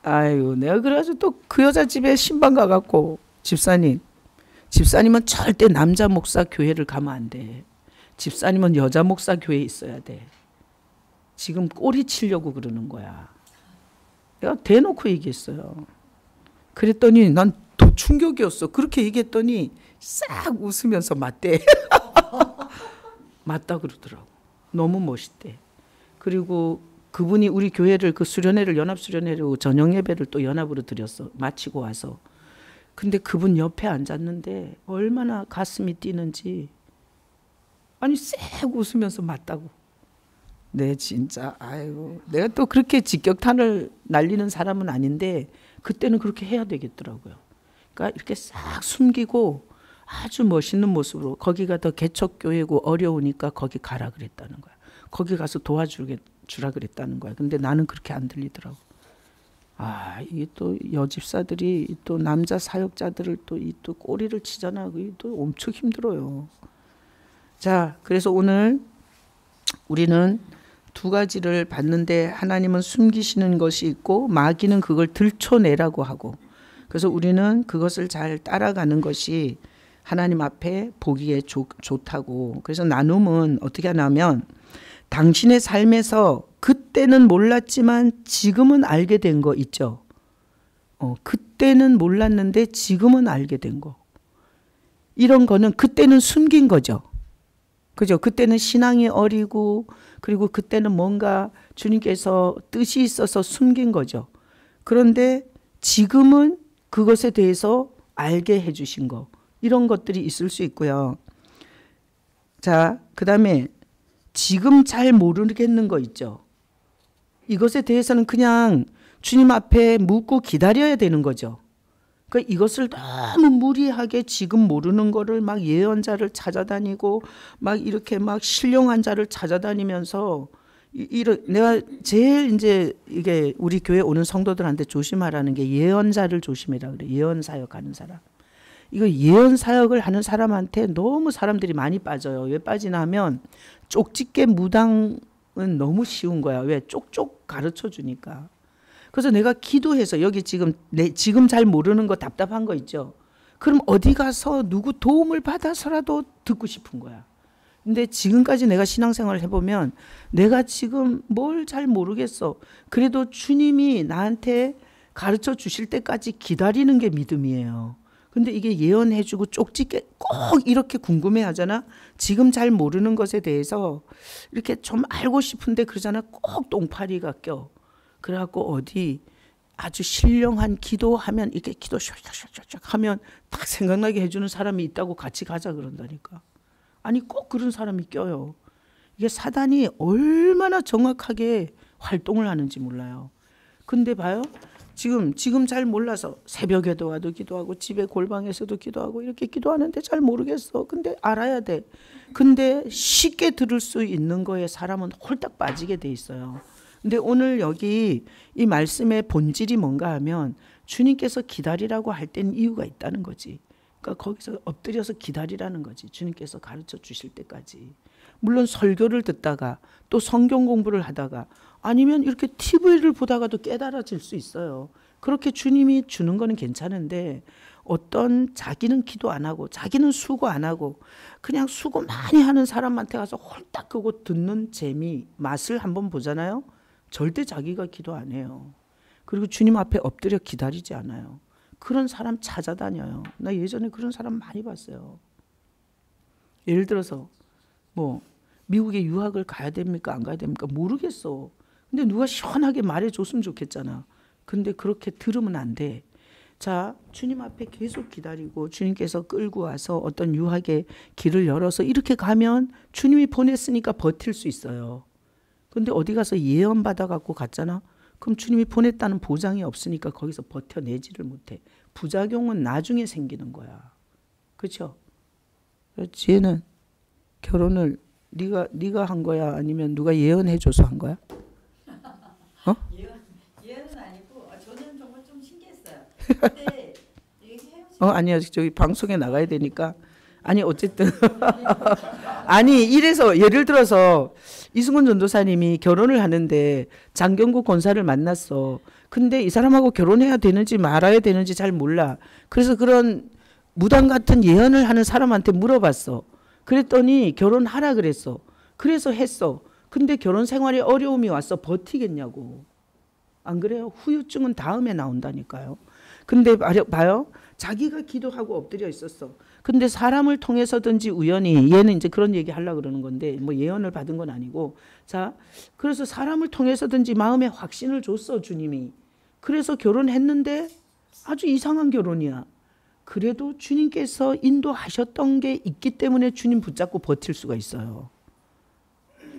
아유 내가 그래가지고 또 그 여자 집에 신방 가갖고 집사님은 절대 남자 목사 교회를 가면 안 돼. 집사님은 여자 목사 교회에 있어야 돼. 지금 꼬리 치려고 그러는 거야. 내가 대놓고 얘기했어요. 그랬더니 난 더 충격이었어. 그렇게 얘기했더니 싹 웃으면서 맞대. 맞다 그러더라고. 너무 멋있대. 그리고 그분이 우리 교회를 그 수련회를 연합수련회로 저녁 예배를 또 연합으로 드렸어. 마치고 와서. 근데 그분 옆에 앉았는데 얼마나 가슴이 뛰는지. 아니 싹 웃으면서 맞다고. 네 진짜 아이고 내가 또 그렇게 직격탄을 날리는 사람은 아닌데 그때는 그렇게 해야 되겠더라고요. 그러니까 이렇게 싹 숨기고 아주 멋있는 모습으로 거기가 더 개척교회고 어려우니까 거기 가라 그랬다는 거야. 거기 가서 도와주라 그랬다는 거야. 근데 나는 그렇게 안 들리더라고. 아 이게 또 여집사들이 또 남자 사역자들을 또 꼬리를 치잖아. 그게 또 엄청 힘들어요. 자 그래서 오늘 우리는 2가지를 봤는데 하나님은 숨기시는 것이 있고 마귀는 그걸 들춰내라고 하고 그래서 우리는 그것을 잘 따라가는 것이 하나님 앞에 보기에 좋다고. 그래서 나눔은 어떻게 하냐면 당신의 삶에서 그때는 몰랐지만 지금은 알게 된 거 있죠. 그때는 몰랐는데 지금은 알게 된 거. 이런 거는 그때는 숨긴 거죠. 그죠? 그때는 신앙이 어리고 그리고 그때는 뭔가 주님께서 뜻이 있어서 숨긴 거죠. 그런데 지금은 그것에 대해서 알게 해주신 거. 이런 것들이 있을 수 있고요. 자, 그 다음에 지금 잘 모르겠는 거 있죠. 이것에 대해서는 그냥 주님 앞에 묻고 기다려야 되는 거죠. 그러니까 이것을 너무 무리하게 지금 모르는 거를 막 예언자를 찾아다니고 막 이렇게 막 신령한 자를 찾아다니면서 내가 제일 이제 이게 우리 교회 오는 성도들한테 조심하라는 게 예언자를 조심해라 그래. 예언 사역하는 사람. 이거 예언 사역을 하는 사람한테 너무 사람들이 많이 빠져요. 왜 빠지나 하면 쪽집게 무당은 너무 쉬운 거야. 왜? 쪽쪽 가르쳐 주니까. 그래서 내가 기도해서 여기 지금 잘 모르는 거 답답한 거 있죠. 그럼 어디 가서 누구 도움을 받아서라도 듣고 싶은 거야. 근데 지금까지 내가 신앙생활을 해보면 내가 지금 뭘 잘 모르겠어. 그래도 주님이 나한테 가르쳐 주실 때까지 기다리는 게 믿음이에요. 근데 이게 예언해주고 쪽집게 꼭 이렇게 궁금해하잖아. 지금 잘 모르는 것에 대해서 이렇게 좀 알고 싶은데 그러잖아. 꼭 똥파리가 껴. 그래갖고 어디 아주 신령한 기도하면 이렇게 기도 샥샥샥샥 하면 딱 생각나게 해주는 사람이 있다고 같이 가자 그런다니까. 아니 꼭 그런 사람이 껴요. 이게 사단이 얼마나 정확하게 활동을 하는지 몰라요. 근데 봐요. 지금 잘 몰라서 새벽에도 와도 기도하고 집에 골방에서도 기도하고 이렇게 기도하는데 잘 모르겠어. 근데 알아야 돼. 근데 쉽게 들을 수 있는 거에 사람은 홀딱 빠지게 돼 있어요. 근데 오늘 여기 이 말씀의 본질이 뭔가 하면 주님께서 기다리라고 할 때는 이유가 있다는 거지. 그러니까 거기서 엎드려서 기다리라는 거지. 주님께서 가르쳐 주실 때까지. 물론 설교를 듣다가 또 성경 공부를 하다가 아니면 이렇게 TV를 보다가도 깨달아질 수 있어요. 그렇게 주님이 주는 거는 괜찮은데 어떤 자기는 기도 안 하고 자기는 수고 안 하고 그냥 수고 많이 하는 사람한테 가서 홀딱 그거 듣는 재미, 맛을 한번 보잖아요. 절대 자기가 기도 안 해요. 그리고 주님 앞에 엎드려 기다리지 않아요. 그런 사람 찾아다녀요. 나 예전에 그런 사람 많이 봤어요. 예를 들어서 뭐 미국에 유학을 가야 됩니까? 안 가야 됩니까? 모르겠어. 근데 누가 시원하게 말해줬으면 좋겠잖아. 근데 그렇게 들으면 안 돼. 자, 주님 앞에 계속 기다리고 주님께서 끌고 와서 어떤 유학의 길을 열어서 이렇게 가면 주님이 보냈으니까 버틸 수 있어요. 근데 어디 가서 예언 받아갖고 갔잖아. 그럼 주님이 보냈다는 보장이 없으니까 거기서 버텨내지를 못해. 부작용은 나중에 생기는 거야. 그렇죠? 지혜는 결혼을 네가 한 거야? 아니면 누가 예언해줘서 한 거야? 어? 예언은 아니고 저는 정말 좀 신기했어요. 근데 아니야. 저기 방송에 나가야 되니까. 아니 어쨌든 아니 이래서 예를 들어서 이승훈 전도사님이 결혼을 하는데 장경국 권사를 만났어. 근데 이 사람하고 결혼해야 되는지 말아야 되는지 잘 몰라. 그래서 그런 무당 같은 예언을 하는 사람한테 물어봤어. 그랬더니 결혼하라 그랬어. 그래서 했어. 근데 결혼 생활에 어려움이 왔어. 버티겠냐고. 안 그래요? 후유증은 다음에 나온다니까요. 근데 봐요. 자기가 기도하고 엎드려 있었어. 근데 사람을 통해서든지 우연히 얘는 이제 그런 얘기 하려고 그러는 건데 뭐 예언을 받은 건 아니고 자 그래서 사람을 통해서든지 마음에 확신을 줬어 주님이. 그래서 결혼했는데 아주 이상한 결혼이야. 그래도 주님께서 인도하셨던 게 있기 때문에 주님 붙잡고 버틸 수가 있어요.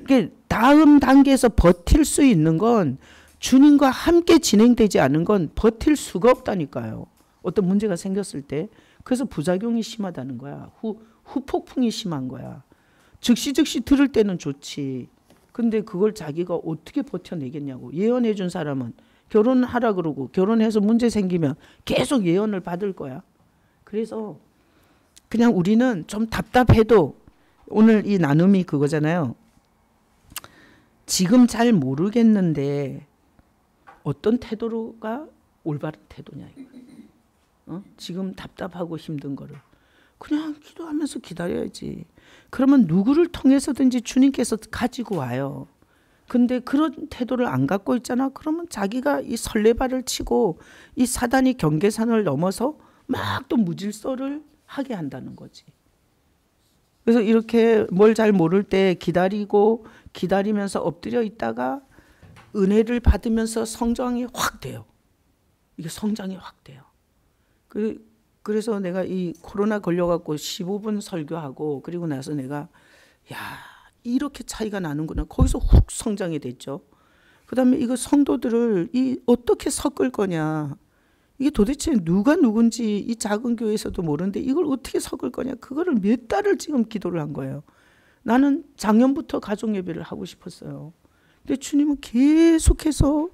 그러니까 다음 단계에서 버틸 수 있는 건 주님과 함께 진행되지 않은 건 버틸 수가 없다니까요. 어떤 문제가 생겼을 때. 그래서 부작용이 심하다는 거야. 후폭풍이 심한 거야. 즉시 들을 때는 좋지. 근데 그걸 자기가 어떻게 버텨내겠냐고. 예언해 준 사람은 결혼하라 그러고 결혼해서 문제 생기면 계속 예언을 받을 거야. 그래서 그냥 우리는 좀 답답해도 오늘 이 나눔이 그거잖아요. 지금 잘 모르겠는데 어떤 태도가 올바른 태도냐 이거. 지금 답답하고 힘든 거를 그냥 기도하면서 기다려야지. 그러면 누구를 통해서든지 주님께서 가지고 와요. 근데 그런 태도를 안 갖고 있잖아. 그러면 자기가 이 설레발을 치고 이 사단이 경계선을 넘어서 막 또 무질서를 하게 한다는 거지. 그래서 이렇게 뭘 잘 모를 때 기다리면서 엎드려 있다가 은혜를 받으면서 성장이 확 돼요. 이게 성장이 확 돼요. 그래서 내가 이 코로나 걸려갖고 15분 설교하고 그리고 나서 내가 야 이렇게 차이가 나는구나. 거기서 훅 성장이 됐죠. 그 다음에 이거 성도들을 어떻게 섞을 거냐. 이게 도대체 누가 누군지 이 작은 교회에서도 모르는데 이걸 어떻게 섞을 거냐. 그거를 몇 달을 지금 기도를 한 거예요. 나는 작년부터 가족예배를 하고 싶었어요. 근데 주님은 계속해서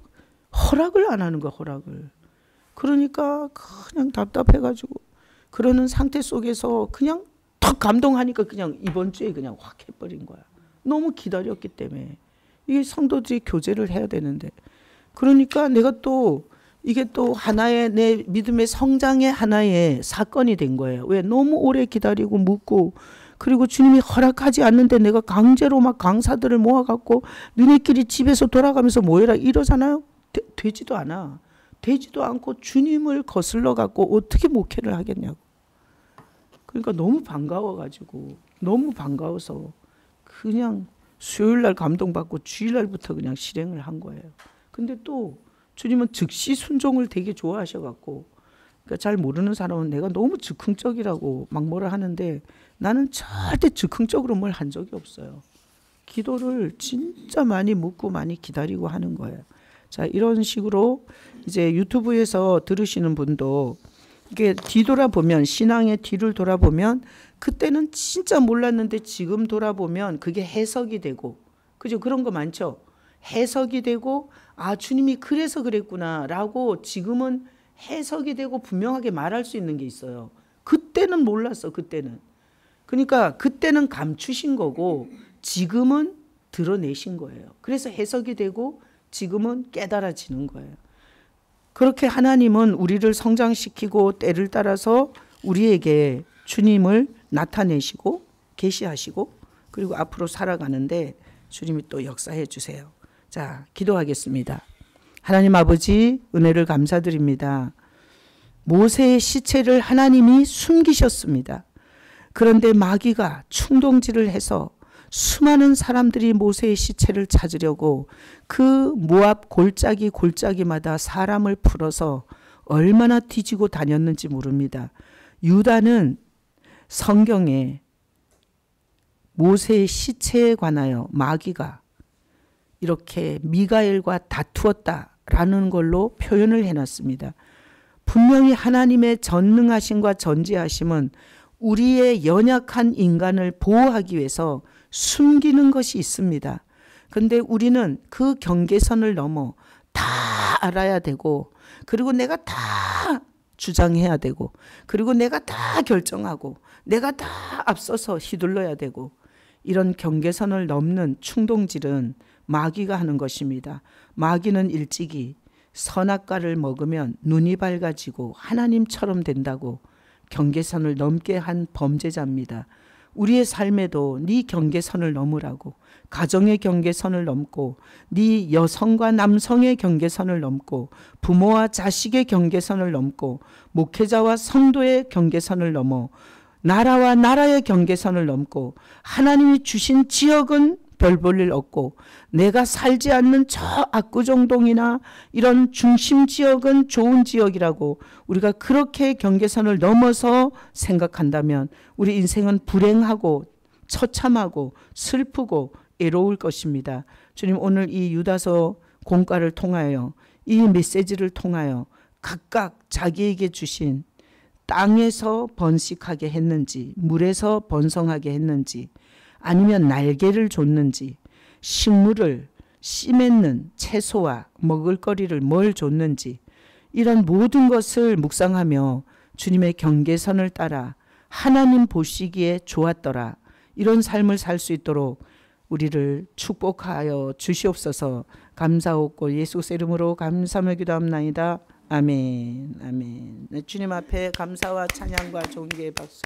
허락을 안 하는 거야. 허락을. 그러니까 그냥 답답해가지고 그러는 상태 속에서 그냥 턱 감동하니까 그냥 이번 주에 그냥 확 해버린 거야. 너무 기다렸기 때문에. 이게 성도들이 교제를 해야 되는데. 그러니까 내가 또 이게 또 하나의 내 믿음의 성장의 하나의 사건이 된 거예요. 왜? 너무 오래 기다리고 묻고 그리고 주님이 허락하지 않는데 내가 강제로 막 강사들을 모아갖고 너네끼리 집에서 돌아가면서 모여라 이러잖아요. 되지도 않아. 되지도 않고 주님을 거슬러 갖고 어떻게 목회를 하겠냐고. 그러니까 너무 반가워가지고 너무 반가워서 그냥 수요일날 감동받고 주일날부터 그냥 실행을 한 거예요. 근데 또 주님은 즉시 순종을 되게 좋아하셔갖고 그러니까 잘 모르는 사람은 내가 너무 즉흥적이라고 막 뭐라 하는데 나는 절대 즉흥적으로 뭘 한 적이 없어요. 기도를 진짜 많이 묻고 많이 기다리고 하는 거예요. 자, 이런 식으로 이제 유튜브에서 들으시는 분도 이게 뒤돌아보면, 신앙의 뒤를 돌아보면 그때는 진짜 몰랐는데 지금 돌아보면 그게 해석이 되고, 그죠? 그런 거 많죠. 해석이 되고, 아, 주님이 그래서 그랬구나라고 지금은 해석이 되고 분명하게 말할 수 있는 게 있어요. 그때는 몰랐어. 그때는. 그러니까 그때는 감추신 거고 지금은 드러내신 거예요. 그래서 해석이 되고 지금은 깨달아지는 거예요. 그렇게 하나님은 우리를 성장시키고 때를 따라서 우리에게 주님을 나타내시고 계시하시고 그리고 앞으로 살아가는데 주님이 또 역사해 주세요. 자, 기도하겠습니다. 하나님 아버지, 은혜를 감사드립니다. 모세의 시체를 하나님이 숨기셨습니다. 그런데 마귀가 충동질을 해서 수많은 사람들이 모세의 시체를 찾으려고 그 모압 골짜기마다 사람을 풀어서 얼마나 뒤지고 다녔는지 모릅니다. 유다는 성경에 모세의 시체에 관하여 마귀가 이렇게 미가엘과 다투었다라는 걸로 표현을 해놨습니다. 분명히 하나님의 전능하심과 전지하심은 우리의 연약한 인간을 보호하기 위해서 숨기는 것이 있습니다. 그런데 우리는 그 경계선을 넘어 다 알아야 되고, 그리고 내가 다 주장해야 되고, 그리고 내가 다 결정하고, 내가 다 앞서서 휘둘러야 되고, 이런 경계선을 넘는 충동질은 마귀가 하는 것입니다. 마귀는 일찍이 선악과를 먹으면 눈이 밝아지고 하나님처럼 된다고 경계선을 넘게 한 범죄자입니다. 우리의 삶에도 네 경계선을 넘으라고, 가정의 경계선을 넘고, 네 여성과 남성의 경계선을 넘고, 부모와 자식의 경계선을 넘고, 목회자와 성도의 경계선을 넘어 나라와 나라의 경계선을 넘고, 하나님이 주신 지역은 별 볼 일 없고, 내가 살지 않는 저 압구정동이나 이런 중심 지역은 좋은 지역이라고 우리가 그렇게 경계선을 넘어서 생각한다면 우리 인생은 불행하고 처참하고 슬프고 애로울 것입니다. 주님, 오늘 이 유다서 공과를 통하여, 이 메시지를 통하여 각각 자기에게 주신 땅에서 번식하게 했는지, 물에서 번성하게 했는지, 아니면 날개를 줬는지, 식물을 씨 맺는 채소와 먹을거리를 뭘 줬는지, 이런 모든 것을 묵상하며 주님의 경계선을 따라 하나님 보시기에 좋았더라, 이런 삶을 살 수 있도록 우리를 축복하여 주시옵소서. 감사하고 예수의 이름으로 감사하며 기도합나이다. 아멘. 아멘. 주님 앞에 감사와 찬양과 존귀의 박수.